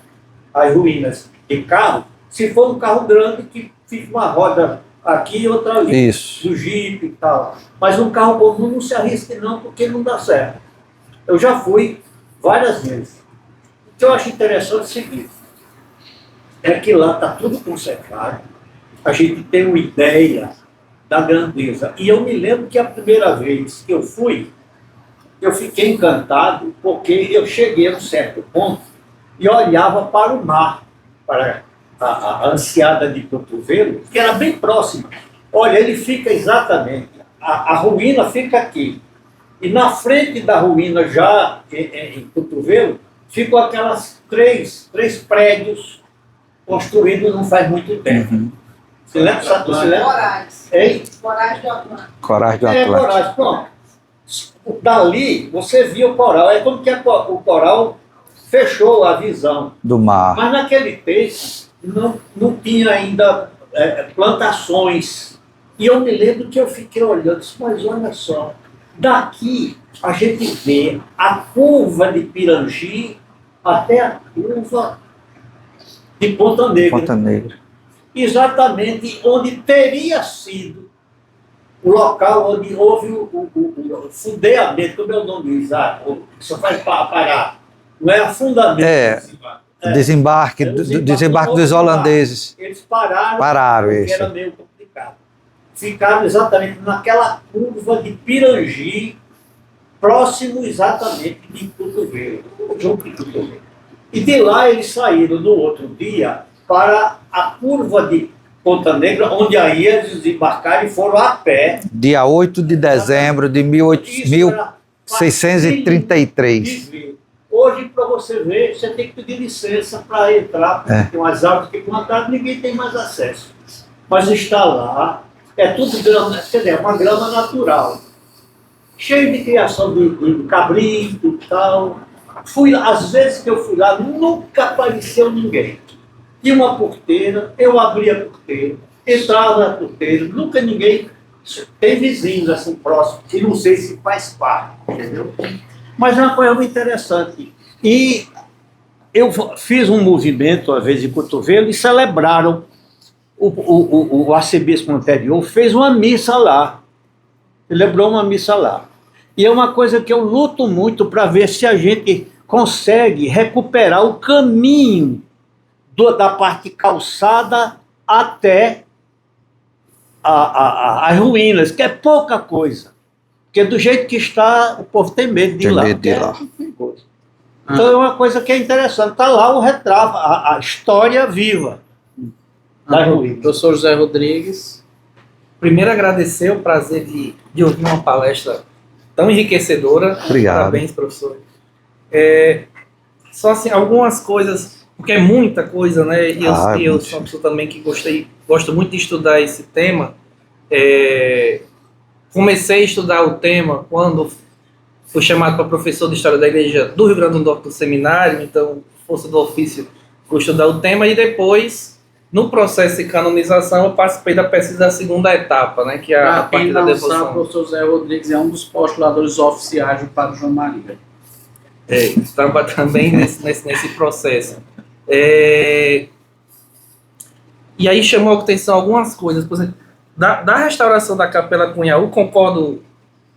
as ruínas de carro, se for um carro grande que fica uma roda aqui e outra ali, do Jeep e tal. Mas um carro comum não se arrisque não, porque não dá certo. Eu já fui várias vezes. O que eu acho interessante é o seguinte, é que lá está tudo conservado, a gente tem uma ideia da grandeza. E eu me lembro que a primeira vez que eu fui, eu fiquei encantado, porque eu cheguei a um certo ponto e olhava para o mar, para a Ansiada de Cotovelo, que era bem próxima. Olha, ele fica exatamente, a ruína fica aqui. E na frente da ruína, já em Cotovelo, ficam aquelas três prédios construídos não faz muito tempo. Uhum. Você lembra? Você lembra? Moraes. Hein? Moraes do Atlântico. Coragem do É, Atlântico. Moraes, pronto. Dali, você via o coral. É como que o coral fechou a visão. Do mar. Mas naquele tempo, não tinha ainda plantações. E eu me lembro que eu fiquei olhando, disse, mas olha só, daqui a gente vê a curva de Pirangi até a curva de Ponta Negra. Ponta Negra. Exatamente onde teria sido o local onde houve o fundeamento, como é o nome diz, só faz parar, não é afundamento. Desembarque, desembarque dos holandeses. Eles pararam, porque isso. era meio complicado. Ficaram exatamente naquela curva de Pirangi, próximo exatamente de Cotovelo, Jogo de Cotovelo. E de lá eles saíram no outro dia para a curva de Ponta Negra, onde aí eles desembarcaram e foram a pé. Dia 8 de dezembro de 1633. Hoje, para você ver, você tem que pedir licença para entrar, porque tem umas árvores que plantaram, ninguém tem mais acesso. Mas está lá, é tudo grama, quer dizer, é uma grama natural. Cheio de criação de cabrito e tal. Às vezes que eu fui lá, nunca apareceu ninguém. Tinha uma porteira, eu abria a porteira, entrava na porteira, nunca ninguém. Tem vizinhos assim próximos, que não sei se faz parte, entendeu? Mas é uma coisa muito interessante. E eu fiz um movimento, às vezes, em Cotovelo, e celebraram. O arcebispo anterior fez uma missa lá. Celebrou uma missa lá. E é uma coisa que eu luto muito para ver se a gente consegue recuperar o caminho da parte calçada até as ruínas, que é pouca coisa. Porque do jeito que está, o povo tem medo de ir lá. Então é uma coisa que é interessante. Está lá o retrato, a história viva das ruínas. Professor José Rodrigues. Primeiro agradecer o prazer de ouvir uma palestra tão enriquecedora. Obrigado. Parabéns, professor. Só assim, algumas coisas, porque é muita coisa, né? E eu sou uma pessoa também que gosto muito de estudar esse tema. Comecei a estudar o tema quando fui chamado para professor de História da Igreja do Rio Grande do Norte do seminário, então, força do ofício, fui estudar o tema e depois, no processo de canonização, eu participei da pesquisa da segunda etapa, né? Que é a parte da devoção. O professor José Rodrigues é um dos postuladores oficiais do Padre João Maria. Trabalho também nesse processo. E aí chamou a atenção algumas coisas, por exemplo, da restauração da Capela Cunhaú, concordo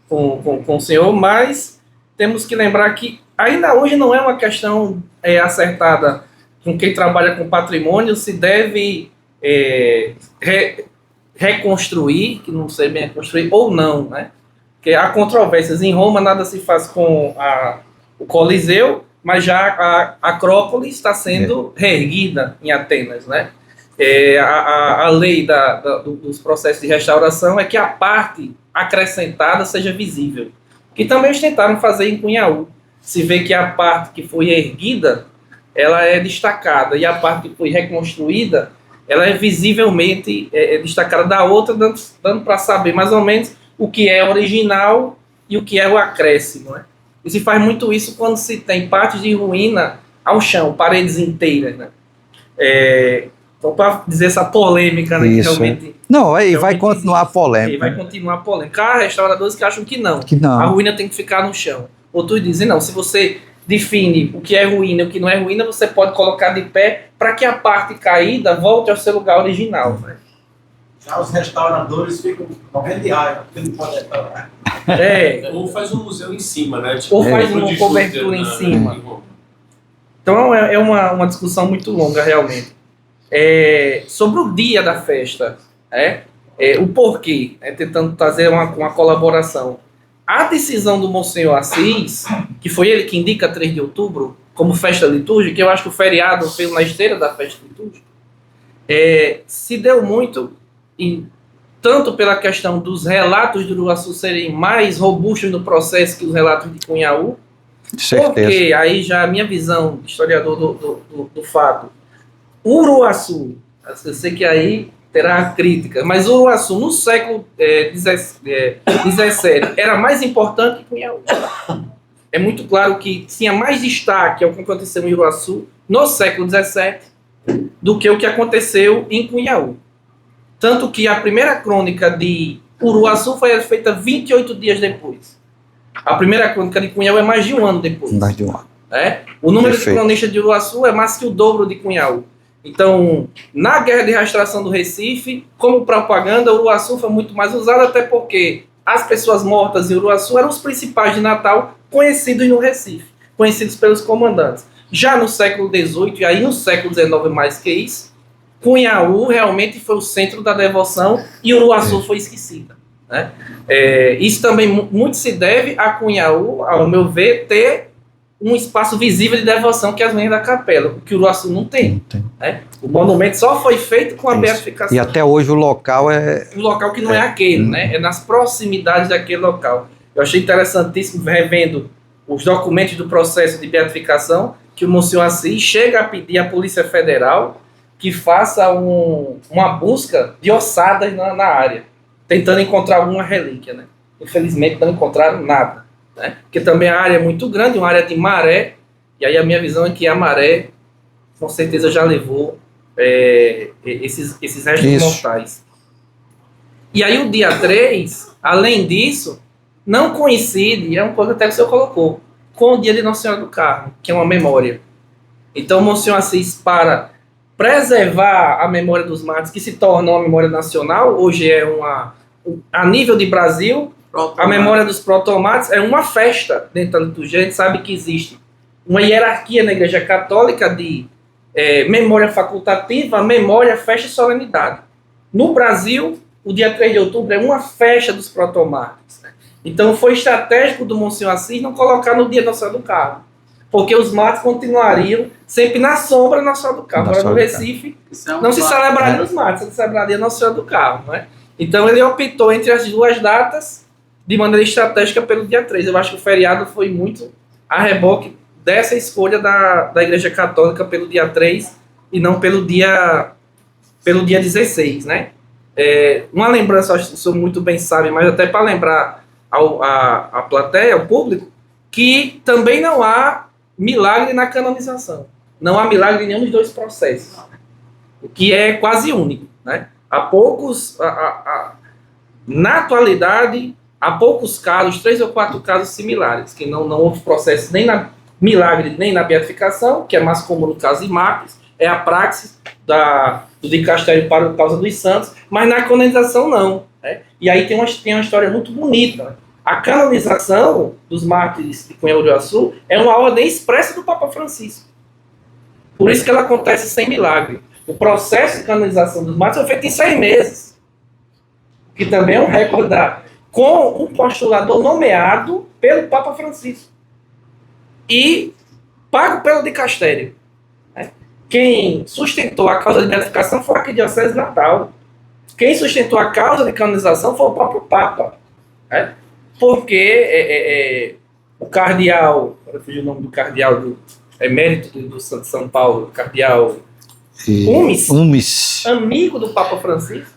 com o senhor, mas temos que lembrar que ainda hoje não é uma questão acertada com quem trabalha com patrimônio, se deve reconstruir, que não sei bem reconstruir, ou não, né? Porque há controvérsias. Em Roma nada se faz com o Coliseu, mas já a Acrópole está sendo reerguida em Atenas, né? A lei dos processos de restauração é que a parte acrescentada seja visível, que também eles tentaram fazer em Cunhaú. Se vê que a parte que foi erguida, ela é destacada, e a parte que foi reconstruída, ela é visivelmente destacada da outra, dando para saber mais ou menos o que é original e o que é o acréscimo, né? E se faz muito isso quando se tem partes de ruína ao chão, paredes inteiras, né? Então, para dizer essa polêmica, né, isso, que realmente... Não, aí vai continuar a polêmica. Vai continuar a polêmica. Há restauradores que acham que não. não. A ruína tem que ficar no chão. Outros dizem, não, se você define o que é ruína e o que não é ruína, você pode colocar de pé para que a parte caída volte ao seu lugar original, né? Já os restauradores ficam morrendo de raiva, porque não pode restaurar. Ou faz um museu em cima, né? Ou faz uma cobertura em cima. Então é uma discussão muito longa, realmente. sobre o dia da festa, o porquê, tentando trazer uma colaboração. A decisão do Monsenhor Assis, que foi ele que indica 3 de outubro como festa litúrgica, eu acho que o feriado veio na esteira da festa litúrgica, se deu muito, tanto pela questão dos relatos de Uruaçu serem mais robustos no processo que os relatos de Cunhaú, De certeza. porque aí já a minha visão, historiador do fato, Uruaçu, eu sei que aí terá crítica, mas Uruaçu no século XVII era mais importante que Cunhaú. É muito claro que tinha mais destaque ao que aconteceu em Uruaçu no século XVII do que o que aconteceu em Cunhaú. Tanto que a primeira crônica de Uruaçu foi feita 28 dias depois. A primeira crônica de Cunhaú é mais de um ano depois. Mais de um ano. O número Perfeito. de cronistas de Uruaçu é mais que o dobro de Cunhaú. Então, na Guerra de Restauração do Recife, como propaganda, Uruaçu foi muito mais usado, até porque as pessoas mortas em Uruaçu eram os principais de Natal conhecidos no Recife, conhecidos pelos comandantes. Já no século XVIII, e aí no século XIX mais que isso, Cunhaú realmente foi o centro da devoção e Uruaçu foi esquecida. Isso também muito se deve a Cunhaú, ao meu ver, ter um espaço visível de devoção que é as manhãs da capela, o que o Uruaçu não tem. O monumento só foi feito com a beatificação. E até hoje o local é... Um local que não é aquele, é nas proximidades daquele local. Eu achei interessantíssimo, revendo os documentos do processo de beatificação, que o Monsenhor Assis chega a pedir à Polícia Federal que faça uma busca de ossadas na área, tentando encontrar alguma relíquia. Infelizmente não encontraram nada. Porque também a área é muito grande, uma área de maré, e aí a minha visão é que a maré, com certeza, já levou esses restos mortais. E aí o dia 3, além disso, não coincide, e é uma coisa até que o senhor colocou, com o dia de Nossa Senhora do Carmo, que é uma memória. Então, o Monsenhor Assis, para preservar a memória dos mártires, que se torna uma memória nacional, hoje é a nível de Brasil, a memória dos protomates é uma festa dentro da liturgia. A gente sabe que existe uma hierarquia na Igreja Católica de memória facultativa, memória, festa e solenidade. No Brasil, o dia 3 de outubro é uma festa dos protomártires. Então foi estratégico do Monsenhor Assis não colocar no dia Nossa Senhora do Carmo, porque os mártires continuariam sempre na sombra da Nossa Senhora do Carmo. Agora no Recife não se celebraria os mártires, se celebraria Nossa Senhora do Carmo. Então ele optou entre as duas datas de maneira estratégica pelo dia 3. Eu acho que o feriado foi muito a reboque dessa escolha da Igreja Católica pelo dia 3 e não pelo dia 16, uma lembrança, acho que o senhor muito bem sabe, mas até para lembrar a plateia, ao público, que também não há milagre na canonização. Não há milagre em nenhum dos dois processos. O que é quase único. Há poucos... na atualidade... Há poucos casos, 3 ou 4 casos similares, que não houve processo nem na milagre, nem na beatificação, que é mais comum no caso de mártires, é a praxis do dicastério para a causa dos santos, mas na canonização não. E aí tem uma história muito bonita. A canonização dos mártires de Cunhaú do Uruaçu é uma ordem expressa do Papa Francisco. Por isso que ela acontece sem milagre. O processo de canonização dos mártires foi feito em 6 meses, que também é um recorde com um postulador nomeado pelo Papa Francisco e pago pelo dicastério. Quem sustentou a causa de beatificação foi a Arquidiocese de Natal. Quem sustentou a causa de canonização foi o próprio Papa. Porque o cardeal, agora fugiu o nome do cardeal do emérito do Santo de São Paulo, o cardeal Umis, amigo do Papa Francisco,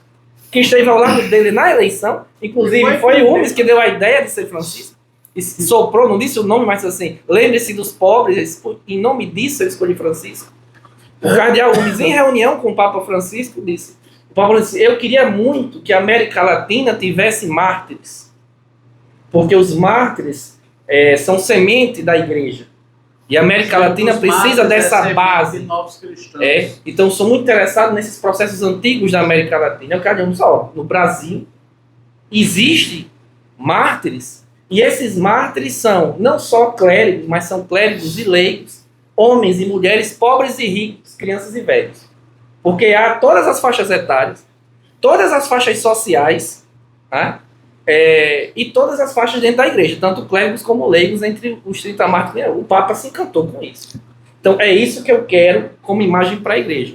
que esteve ao lado dele na eleição, inclusive foi o Umis que deu a ideia de ser Francisco, e soprou, não disse o nome, mas assim, lembre-se dos pobres, em nome disso eu escolhi Francisco. O cardeal Umis, em reunião com o Papa Francisco, disse, o Papa disse, eu queria muito que a América Latina tivesse mártires, porque os mártires são semente da igreja. E a América Latina precisa dessa base. Então, sou muito interessado nesses processos antigos da América Latina. Eu quero dizer, no Brasil, existe mártires, e esses mártires são não só clérigos, mas são clérigos e leigos, homens e mulheres, pobres e ricos, crianças e velhos. porque há todas as faixas etárias, todas as faixas sociais, né? E todas as faixas dentro da igreja, tanto clérigos como leigos, entre os 30 mártires. O Papa se encantou com isso. Então é isso que eu quero como imagem para a igreja.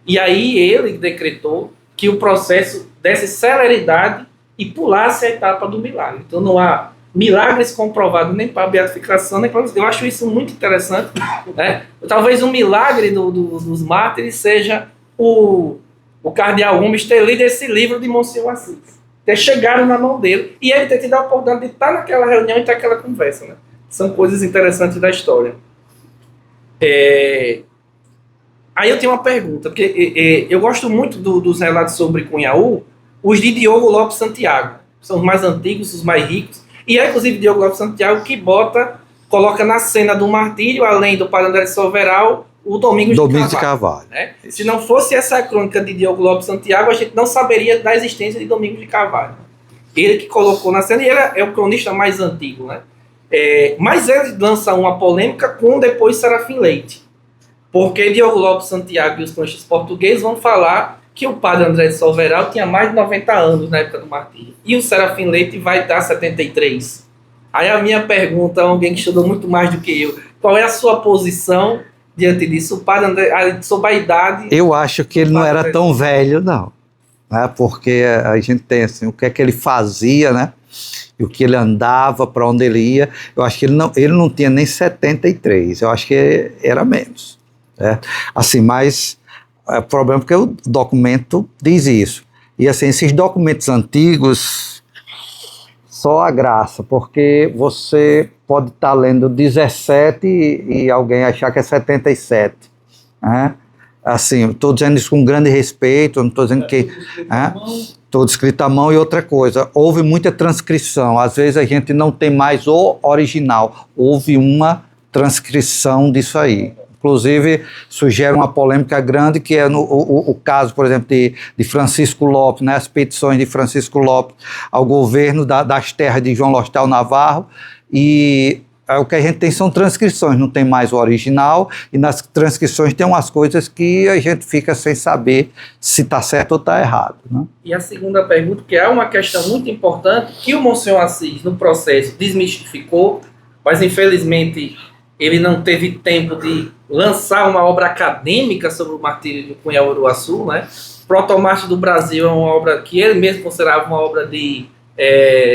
E aí ele decretou que o processo desse celeridade e pulasse a etapa do milagre. Então não há milagres comprovados nem para a beatificação, nem para... Eu acho isso muito interessante, né? Talvez um milagre dos mártires seja o cardeal Gomes ter lido esse livro de Monsenhor Assis, ter chegado na mão dele e ele ter tido a oportunidade de estar naquela reunião e ter aquela conversa, né? São coisas interessantes da história. Aí eu tenho uma pergunta, porque eu gosto muito dos relatos sobre Cunhaú, os de Diogo Lopes Santiago, são os mais antigos, os mais ricos, e é inclusive Diogo Lopes Santiago que coloca na cena do martírio, além do Padre André de Silveral, o Domingos de Carvalho. Né? Se não fosse essa crônica de Diogo Lopes Santiago, a gente não saberia da existência de Domingos de Carvalho. Ele que colocou na cena, e ele é o cronista mais antigo, né? Mas ele lança uma polêmica com depois Serafim Leite, porque Diogo Lopes Santiago e os cronistas portugueses vão falar que o Padre André de Silveral tinha mais de 90 anos na época do martírio, e o Serafim Leite vai dar 73. Aí a minha pergunta, alguém que estudou muito mais do que eu, qual é a sua posição diante disso? O Padre André, sobre a idade... Eu acho que ele não era tão velho, não. Né? Porque a gente tem assim, o que é que ele fazia, né? E o que ele andava, para onde ele ia. Eu acho que ele não tinha nem 73, eu acho que era menos. Né? Assim, mas o problema é porque o documento diz isso. E assim, esses documentos antigos, só a graça, porque você pode estar lendo 17 e alguém achar que é 77. Né? Assim, estou dizendo isso com grande respeito, não estou dizendo que... Todo escrito à mão. E outra coisa, houve muita transcrição, às vezes a gente não tem mais o original, houve uma transcrição disso aí. Inclusive, sugere uma polêmica grande, que é o caso, por exemplo, de Francisco Lopes, né, as petições de Francisco Lopes ao governo das terras de João Lostal Navarro, e o que a gente tem são transcrições, não tem mais o original, e nas transcrições tem umas coisas que a gente fica sem saber se está certo ou está errado. Né? E a segunda pergunta, que é uma questão muito importante, que o Monsenhor Assis, no processo, desmistificou, mas infelizmente ele não teve tempo de lançar uma obra acadêmica sobre o martírio de Cunhaú-Uruaçu, né? Protomarte do Brasil é uma obra que ele mesmo considerava uma obra de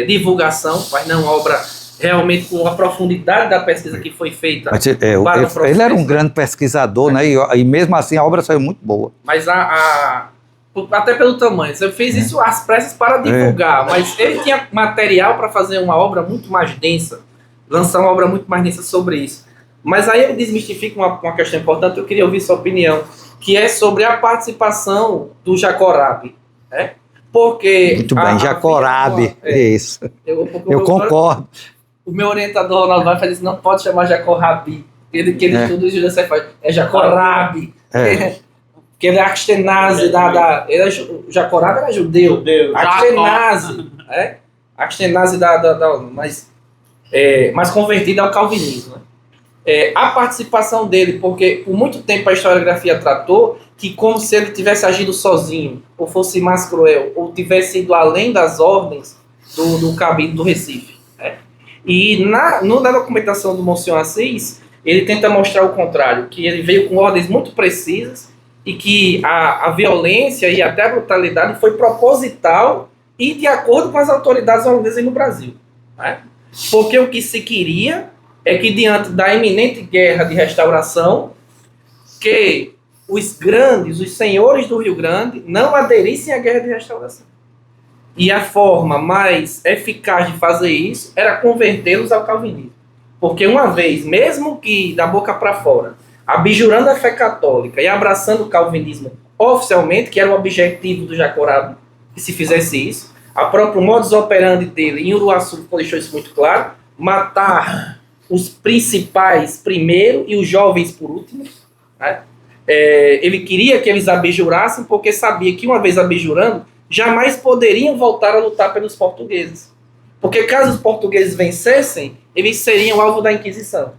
divulgação, mas não uma obra realmente com a profundidade da pesquisa que foi feita. Mas, ele era um grande pesquisador, né? E mesmo assim a obra saiu muito boa. Mas até pelo tamanho, você fez isso às pressas para divulgar, mas ele tinha material para fazer uma obra muito mais densa, lançar uma obra muito mais densa sobre isso. Mas aí ele desmistifica uma questão importante, eu queria ouvir sua opinião, que é sobre a participação do Jacorabe, né? Porque... Muito bem, Jacorabe, isso. Eu concordo. O meu orientador, Ronaldo, vai fazer isso, não pode chamar Jacorabe, que ele estuda o Júlio Cefaz, é Jacorabe. Porque ele é Ashkenazi, Jacorabe era judeu. Ashkenazi, Ashkenazi mas convertido ao calvinismo. Né? A participação dele, porque por muito tempo a historiografia tratou que como se ele tivesse agido sozinho, ou fosse mais cruel, ou tivesse ido além das ordens do cabido do Recife. Né? E na documentação do Monsenhor Assis, ele tenta mostrar o contrário, que ele veio com ordens muito precisas e que a violência e até a brutalidade foi proposital e de acordo com as autoridades holandesas no Brasil. Né? Porque o que se queria é que, diante da iminente guerra de restauração, que os senhores do Rio Grande, não aderissem à guerra de restauração. E a forma mais eficaz de fazer isso era convertê-los ao calvinismo. Porque uma vez, mesmo que da boca para fora, abjurando a fé católica e abraçando o calvinismo oficialmente, que era o objetivo do Jacorabe, que se fizesse isso, a própria modus operandi dele em Uruaçu deixou isso muito claro, matar os principais primeiro e os jovens por último. Né? Ele queria que eles abjurassem porque sabia que uma vez abjurando, jamais poderiam voltar a lutar pelos portugueses. Porque caso os portugueses vencessem, eles seriam alvo da Inquisição.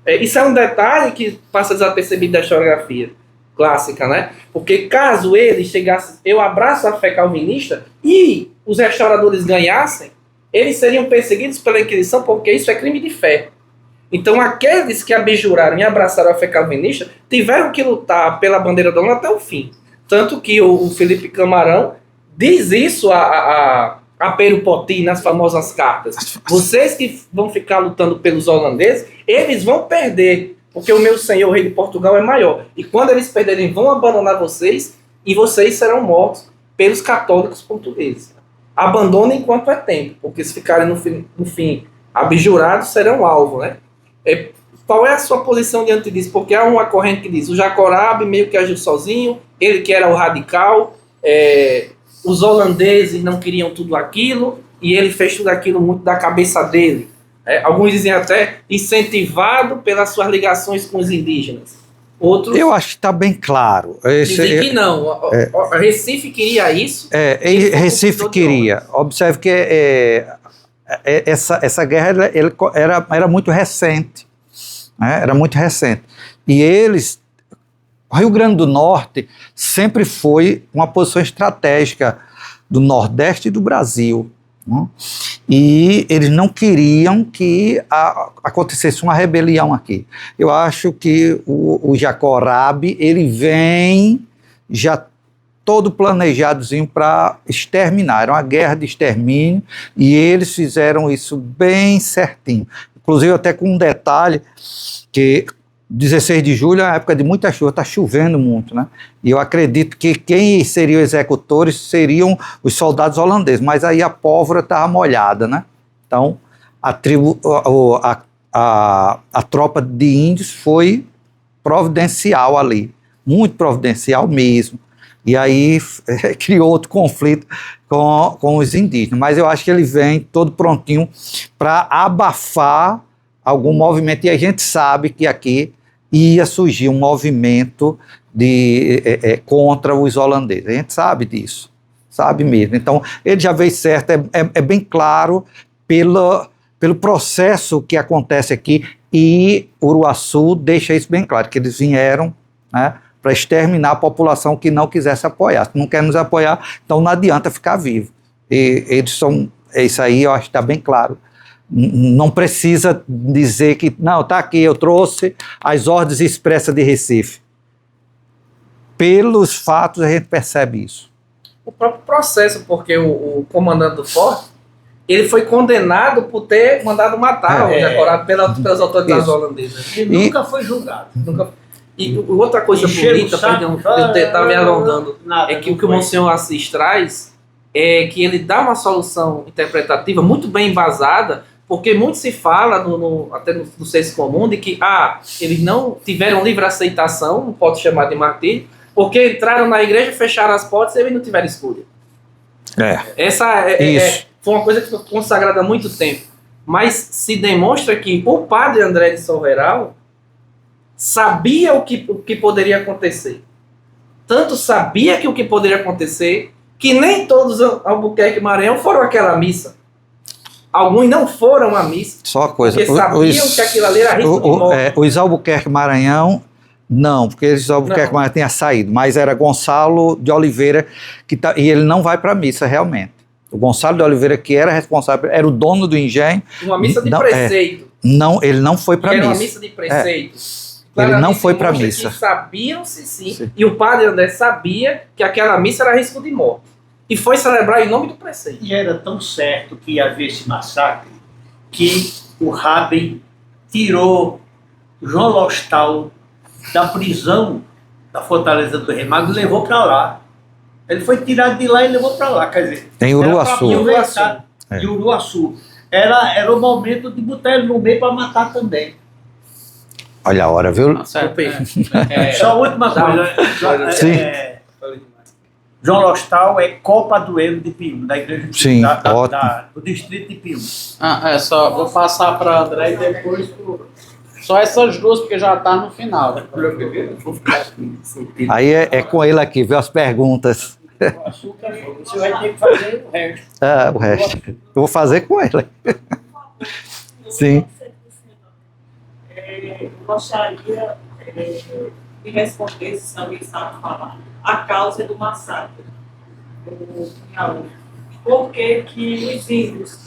Isso é um detalhe que passa desapercebido da historiografia. clássica, né? Porque caso ele chegasse, eu abraço a fé calvinista e os restauradores ganhassem, eles seriam perseguidos pela Inquisição, porque isso é crime de fé. Então aqueles que abjuraram e abraçaram a fé calvinista tiveram que lutar pela bandeira da Holanda até o fim. Tanto que o Felipe Camarão diz isso a Pero Poti nas famosas cartas. Vocês que vão ficar lutando pelos holandeses, eles vão perder, porque o meu senhor, o rei de Portugal, é maior. E quando eles perderem, vão abandonar vocês e vocês serão mortos pelos católicos portugueses. Abandonem enquanto é tempo, porque se ficarem no fim abjurados, serão alvo, né? Qual é a sua posição diante disso? Porque há uma corrente que diz o Jacorabe meio que agiu sozinho, ele que era o radical, os holandeses não queriam tudo aquilo, e ele fez tudo aquilo muito da cabeça dele. Alguns dizem até incentivado pelas suas ligações com os indígenas. Outros Eu acho que está bem claro. dizem que não. Recife queria isso. Recife queria. Observe que essa guerra era muito recente. Né? Era muito recente. E eles... O Rio Grande do Norte sempre foi uma posição estratégica do Nordeste e do Brasil. Né? E eles não queriam que acontecesse uma rebelião aqui. Eu acho que o Jacorabe, ele vem já todo planejadozinho para exterminar. Era uma guerra de extermínio e eles fizeram isso bem certinho. Inclusive até com um detalhe que 16 de julho é uma época de muita chuva, está chovendo muito, né? E eu acredito que quem seriam executores seriam os soldados holandeses, mas aí a pólvora estava molhada, né? Então a tropa de índios foi providencial ali, muito providencial mesmo. E aí criou outro conflito com os indígenas. Mas eu acho que ele vem todo prontinho para abafar algum movimento. E a gente sabe que aqui ia surgir um movimento contra os holandeses. A gente sabe disso, sabe mesmo. Então, ele já veio certo, é bem claro pelo processo que acontece aqui. E Uruaçu deixa isso bem claro, que eles vieram, né, para exterminar a população que não quisesse apoiar. Se não quer nos apoiar, então não adianta ficar vivo. E eles são... Isso aí eu acho que está bem claro. Não precisa dizer que... Não, está aqui, eu trouxe as ordens expressas de Recife. Pelos fatos a gente percebe isso. O próprio processo, porque o comandante do forte, ele foi condenado por ter mandado matar o Jacorabe pelas autoridades holandesas. E nunca foi julgado. E outra coisa bonita, perdão, eu estava me alongando, é que o que o Monsenhor Assis traz é que ele dá uma solução interpretativa muito bem embasada, porque muito se fala, até no senso comum, de que eles não tiveram livre aceitação, não pode chamar de martírio, porque entraram na igreja, fecharam as portas e eles não tiveram escolha. Foi uma coisa que foi consagrada há muito tempo. Mas se demonstra que o padre André de Soveral sabia o que poderia acontecer. Tanto sabia que o que poderia acontecer, que nem todos Albuquerque e Maranhão foram àquela missa. Alguns não foram à missa. Só uma coisa. Porque sabiam que aquilo ali era risco de morte. Os Albuquerque e Maranhão, não, porque os Albuquerque e Maranhão tinham saído, mas era Gonçalo de Oliveira, e ele não vai para a missa realmente. O Gonçalo de Oliveira, que era responsável, era o dono do engenho. Uma missa de preceito. Não, ele não foi para a missa. Era uma missa de preceito. Ele não foi para a missa. Sabiam-se sim, e o padre André sabia que aquela missa era risco de morte. E foi celebrar em nome do preceito. E era tão certo que ia haver esse massacre que o Raben tirou João Lostal da prisão da Fortaleza do Remago e levou para lá. Ele foi tirado de lá e levou para lá, quer dizer... Em Uruaçu. Em Uruaçu. Era o momento de botar ele no meio para matar também. Olha a hora, viu? Tá certo. Só a última coisa. Sim. João Lostal é copadroeiro de Piúma, da igreja de Sim, do distrito de Piúma. Só vou passar para André e depois só essas duas, porque já está no final. Aí é com ele aqui, viu as perguntas. O açúcar, você vai ter que fazer o resto. O resto. Eu vou fazer com ele. Sim. Gostaria me responder, se alguém sabe falar, a causa do massacre do Cunhaú. Por que que os índios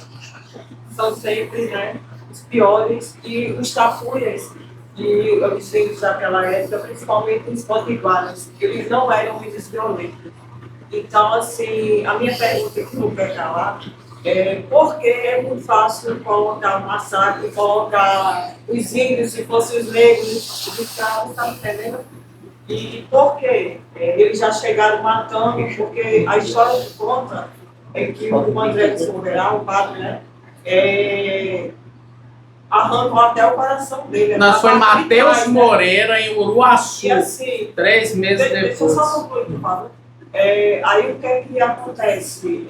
são sempre, né, os piores e os tapuias e os índios daquela época, principalmente os potiguaras, eles não eram índios violentos. Então, assim, a minha pergunta que não quer calar é por que é muito fácil colocar um massacre, colocar os índios, se fossem os negros, os escravos, tá entendendo? E por quê? Eles já chegaram matando, porque a história que conta é que o André de Silveira, o padre, né, arrancou até o coração dele. Nós foi Mateus Moreira em Uruaçu, e assim, 3 meses deixa eu depois. só concluir, por favor. Aí o que é que acontece?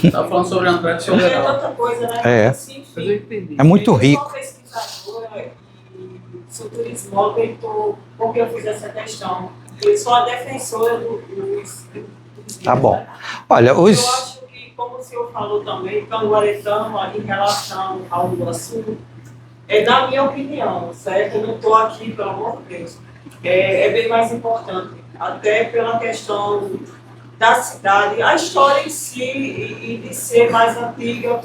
Estava falando sobre André de É Silveira. tanta coisa, né? É. Assim, enfim, Mas eu entendi. É muito eu rico. sou pesquisadora e sou turismóloga, porque eu fiz essa questão. Eu sou a defensora dos Tá bom. Olha, Eu os... acho que, como o senhor falou também, Canguaretama, em relação ao Iguaçu, na minha opinião, certo? Eu não estou aqui, pelo amor de Deus. É bem mais importante, até pela questão da cidade, a história em si e de ser mais antiga,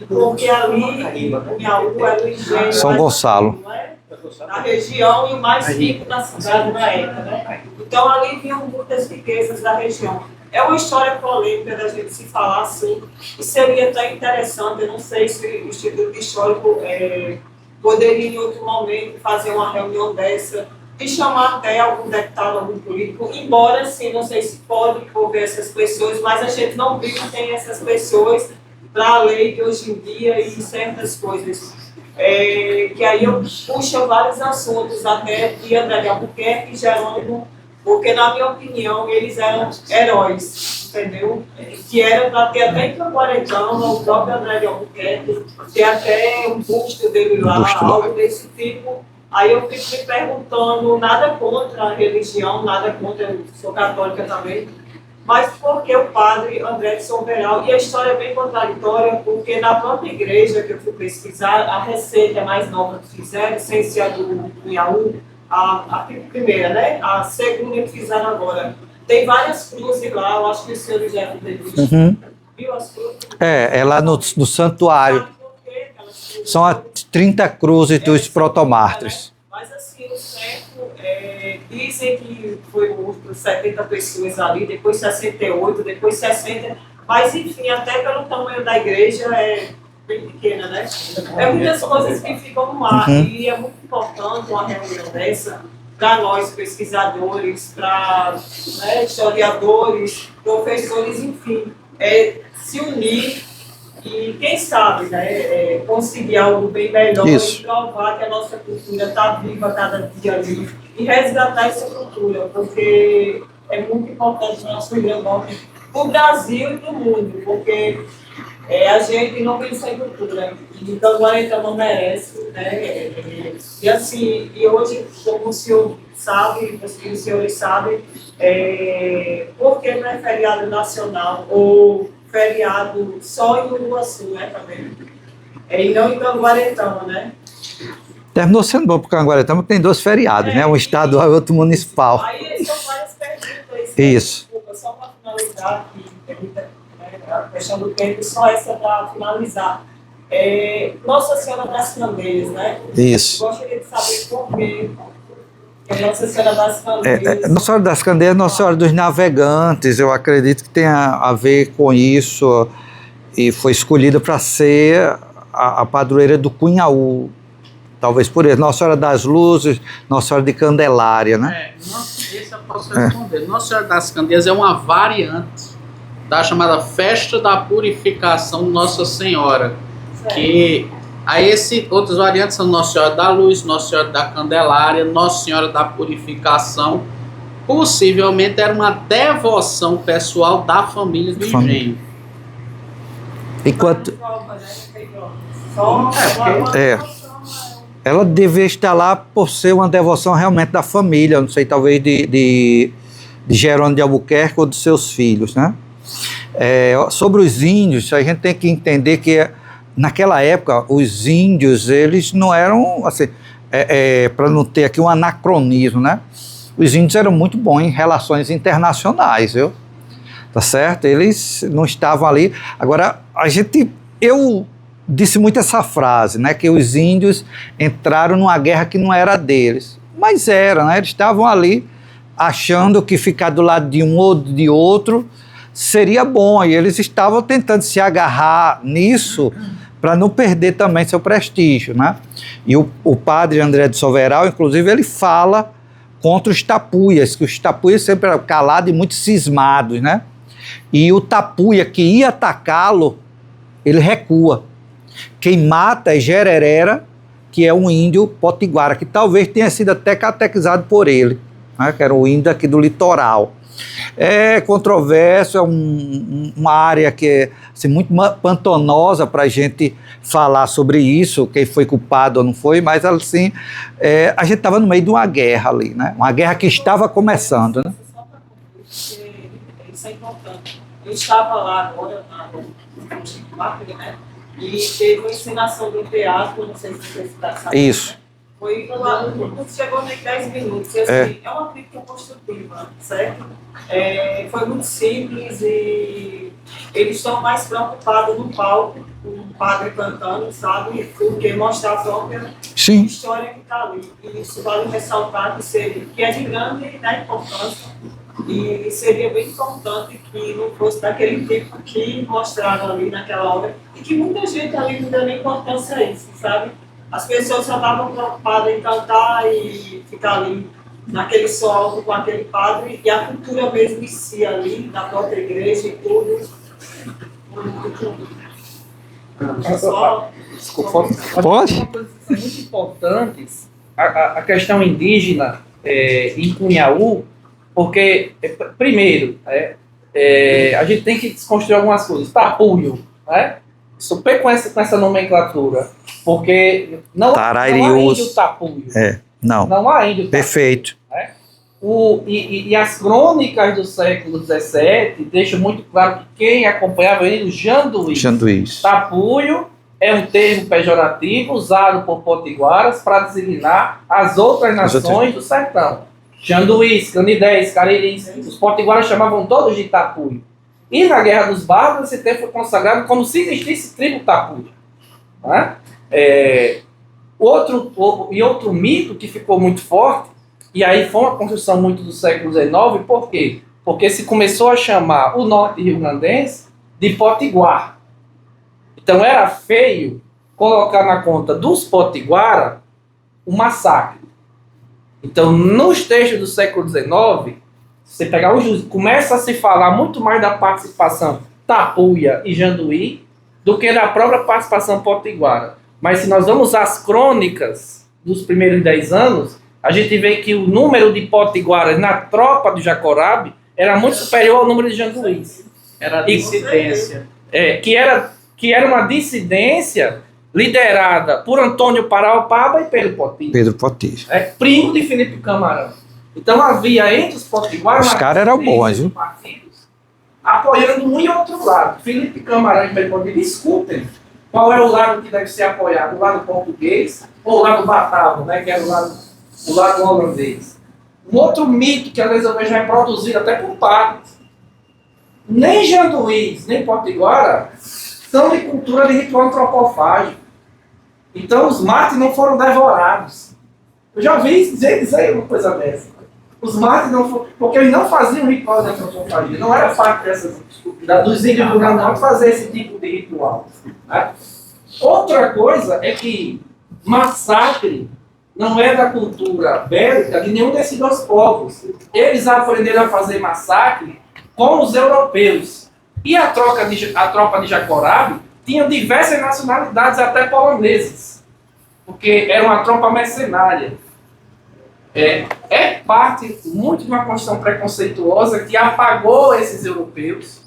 porque ali em Cunhaú era o engenho São mais Gonçalo. antigo, né? Na região e o mais rico da cidade na época, né? Então ali vinham muitas riquezas da região. É uma história polêmica da gente se falar assim, e seria até interessante, eu não sei se o Instituto Histórico poderia em outro momento fazer uma reunião dessa, e chamar até algum deputado, algum político, embora, assim, não sei se pode envolver essas pessoas, mas a gente não vive tem essas pessoas para a lei de hoje em dia e certas coisas. Que aí eu puxo vários assuntos, até de André de Albuquerque e Jerônimo, porque, na minha opinião, eles eram heróis, entendeu? Que era para ter até em Canguaretama, o próprio André de Albuquerque, ter até um busto dele lá, algo desse tipo. Aí eu fico me perguntando, nada contra a religião, nada contra, eu sou católica também, mas por que o padre André de Silveira? E a história é bem contraditória, porque na própria igreja que eu fui pesquisar, a receita mais nova que fizeram, sem ser a do Cunhaú, a primeira, né? A segunda que fizeram agora. Tem várias cruzes lá, eu acho que o senhor já viu. Viu as cruzes? É lá no santuário. Sabe por que aquelas cruzes? São as 30 cruzes dos protomártires. Mas assim, o certo, dizem que foi morto 70 pessoas ali, depois 68, depois 60, mas enfim, até pelo tamanho da igreja é bem pequena, né? É muitas coisas que ficam no ar, e é muito importante uma reunião dessa para nós pesquisadores, para historiadores, professores, enfim, se unir e quem sabe, né, conseguir algo bem melhor. Isso. E provar que a nossa cultura está viva cada dia ali e resgatar essa cultura, porque é muito importante para o nosso Rio-Grande, para o Brasil e para o mundo, porque a gente não tem sem cultura, então agora não merece, né? E assim, e hoje, como o senhor sabe, os senhores sabem, por que não é feriado nacional ou feriado só em Uruaçu, né, também? E não em Canguaretama, né? Terminou sendo bom para o Canguaretama, que tem 2 feriados, né? Um estadual e outro municipal. Aí são várias perguntas. Isso. Desculpa, só para finalizar, a questão do tempo, só essa para finalizar. Nossa Senhora das Candeias, né? Isso. Gostaria de saber por quê. Nossa Senhora das Candeias. Nossa Senhora das Candeias, Nossa Senhora dos Navegantes, eu acredito que tenha a ver com isso, e foi escolhida para ser a padroeira do Cunhaú, talvez por isso, Nossa Senhora das Luzes, Nossa Senhora de Candelária, né? Esse eu posso responder. Nossa Senhora das Candeias é uma variante da chamada Festa da Purificação de Nossa Senhora, que aí outras variantes são Nossa Senhora da Luz, Nossa Senhora da Candelária, Nossa Senhora da Purificação. Possivelmente era uma devoção pessoal da família do engenho. Enquanto ela devia estar lá por ser uma devoção realmente da família, não sei, talvez de Jerônimo de Albuquerque ou dos seus filhos, né? Sobre os índios, a gente tem que entender que naquela época os índios, eles não eram assim, para não ter aqui um anacronismo, né? Os índios eram muito bons em relações internacionais, viu? Tá certo? Eles não estavam ali. Agora, eu disse muito essa frase, né? Que os índios entraram numa guerra que não era deles. Mas era, né? Eles estavam ali achando que ficar do lado de um ou de outro seria bom. E eles estavam tentando se agarrar nisso para não perder também seu prestígio, né? E o padre André de Soveral, inclusive, ele fala contra os tapuias, que os tapuias sempre eram calados e muito cismados, né? E o tapuia que ia atacá-lo, ele recua. Quem mata é Jererera, que é um índio potiguara, que talvez tenha sido até catequizado por ele, né? Que era o índio aqui do litoral. É controverso, é uma área que é assim, muito pantanosa para a gente falar sobre isso, quem foi culpado ou não foi, mas assim, a gente estava no meio de uma guerra ali, né? Uma guerra que estava começando, né? Isso é importante. Eu estava lá agora, no Chico Mártir, né? E teve uma encenação do teatro, não sei se você está sabendo. Isso. Né? Foi lá, chegou nem 10 minutos. E, assim, é uma crítica construtiva, certo? Foi muito simples e eles estão mais preocupados no palco, com o padre cantando, sabe? Do que mostrar a própria história que está ali. E isso vale ressaltar que é de grande importância. E seria bem importante que não fosse daquele tipo que mostraram ali naquela obra. E que muita gente ali não deu nem importância a isso, sabe? As pessoas só estavam preocupadas em cantar e ficar ali naquele som alto com aquele padre, e a cultura mesmo em si ali, da própria igreja e tudo. Desculpa. Pode? Uma coisa muito importante, a questão indígena em Cunhaú, porque, primeiro, a gente tem que desconstruir algumas coisas. Tapuio, né? Super com essa nomenclatura, porque não há índio tapuio. Não há índio tapuio. Perfeito. Né? E as crônicas do século XVII deixam muito claro que quem acompanhava ele, o Janduís. Tapuio é um termo pejorativo usado por potiguaras para designar as outras nações do sertão. Janduís, Canidés, Cariris, os potiguaras chamavam todos de tapuio. E na Guerra dos Bárbaros, esse termo foi consagrado como se existisse tribo tapuia. Né? Outro mito que ficou muito forte, e aí foi uma construção muito do século XIX, por quê? Porque se começou a chamar o norte rio-grandense de potiguar. Então era feio colocar na conta dos potiguara o massacre. Então, nos textos do século XIX, você pegar o juízo, começa a se falar muito mais da participação tapuia e janduí do que da própria participação potiguara. Mas se nós vamos às crônicas dos primeiros 10 anos, a gente vê que o número de potiguaras na tropa do Jacorabe era muito superior ao número de janduís. Era dissidência. Que era uma dissidência liderada por Antônio Paraupaba e Pedro Potir. Primo de Felipe Camarão. Então havia entre os potiguaras... Os caras eram bons, viu? Partidos, apoiando um e outro lado. Felipe Camarão e Pedro Potir discutem qual é o lado que deve ser apoiado, o lado português ou o lado batavo, né, que era o lado holandês. Um outro mito que às vezes eu vejo reproduzido até por padres. Nem janduís, nem potiguara são de cultura de ritual antropofágico. Então os mártires não foram devorados. Eu já ouvi dizer uma coisa dessa. Os mártires não foram, porque eles não faziam ritual de antropofagia. Não era parte dos índios do Norte fazer esse tipo de ritual. Né? Outra coisa é que massacre não é da cultura bélica de nenhum desses dois povos. Eles aprenderam a fazer massacre com os europeus. E a tropa de Jacorabe tinha diversas nacionalidades, até poloneses, porque era uma tropa mercenária. É parte muito de uma construção preconceituosa que apagou esses europeus,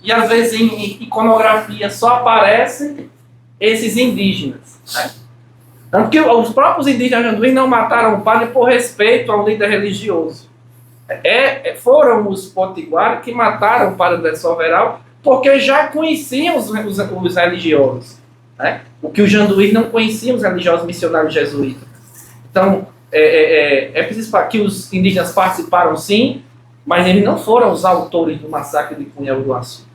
e às vezes em iconografia só aparecem esses indígenas. Né? Tanto que os próprios indígenas janduís não mataram o padre por respeito ao líder religioso. Foram os potiguaras que mataram o padre de Soveral porque já conheciam os religiosos. Né? O que os janduís não conheciam, os religiosos missionários jesuítas. Então, é preciso falar que os indígenas participaram sim, mas eles não foram os autores do massacre de Cunha do Açu.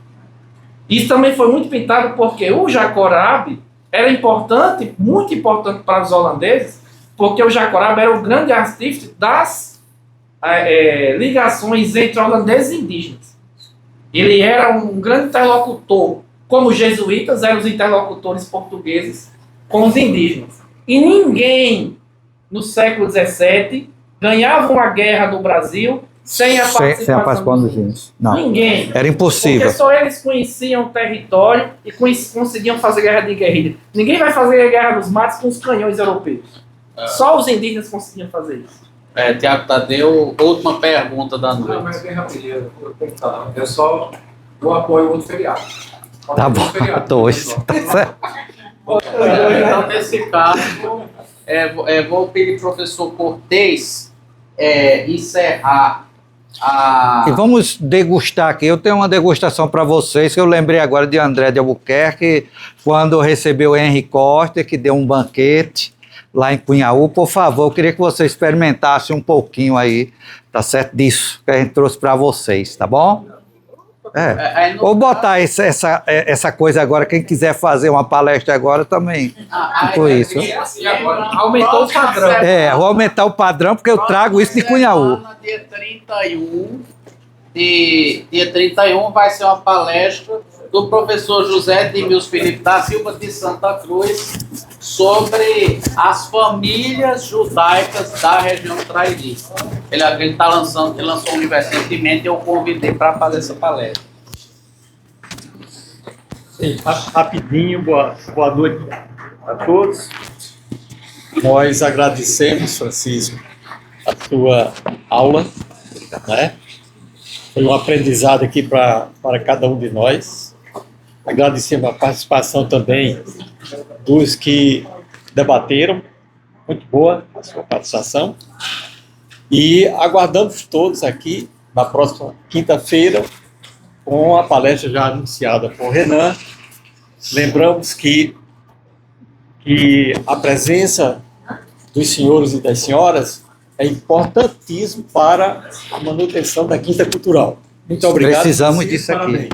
Isso também foi muito pintado porque o Jacorabe era importante, muito importante para os holandeses, porque o Jacorabe era o grande artífice das ligações entre holandeses e indígenas. Ele era um grande interlocutor, como os jesuítas eram os interlocutores portugueses com os indígenas. E ninguém, no século XVII, ganhava uma guerra no Brasil sem a participação dos índios. Não. Ninguém. Era impossível. Porque só eles conheciam o território e conseguiam fazer guerra de guerrilha. Ninguém vai fazer a guerra dos matos com os canhões europeus. Só os indígenas conseguiam fazer isso. Tiago Tadeu, última pergunta da Não, noite. mas bem rapidinho, eu tenho que falar. É só o apoio ao outro feriado. Tá bom, dois. Tá certo. Então, nesse caso, vou pedir ao professor Cortez encerrar E vamos degustar aqui. Eu tenho uma degustação para vocês, que eu lembrei agora de André de Albuquerque, quando recebeu Henry Costa, que deu um banquete lá em Cunhaú. Por favor, eu queria que você experimentasse um pouquinho aí, tá certo? Disso que a gente trouxe para vocês, tá bom? Vou botar essa coisa agora. Quem quiser fazer uma palestra agora também. Tipo isso. E agora aumentou o padrão. Vou aumentar o padrão, porque eu trago isso de Cunhaú. Dia 31 vai ser uma palestra do professor José Edmilson Felipe da Silva de Santa Cruz sobre as famílias judaicas da região Trairi. Ele lançou um livro recentemente e eu convidei para fazer essa palestra. Sim, rapidinho, boa noite a todos. Nós agradecemos, Francisco, a sua aula, né? Foi um aprendizado aqui para cada um de nós. Agradecemos a participação também dos que debateram, muito boa a sua participação. E aguardamos todos aqui na próxima quinta-feira com a palestra já anunciada por Renan. Lembramos que a presença dos senhores e das senhoras é importantíssimo para a manutenção da Quinta Cultural. Muito obrigado. Precisamos disso aqui. Parabéns.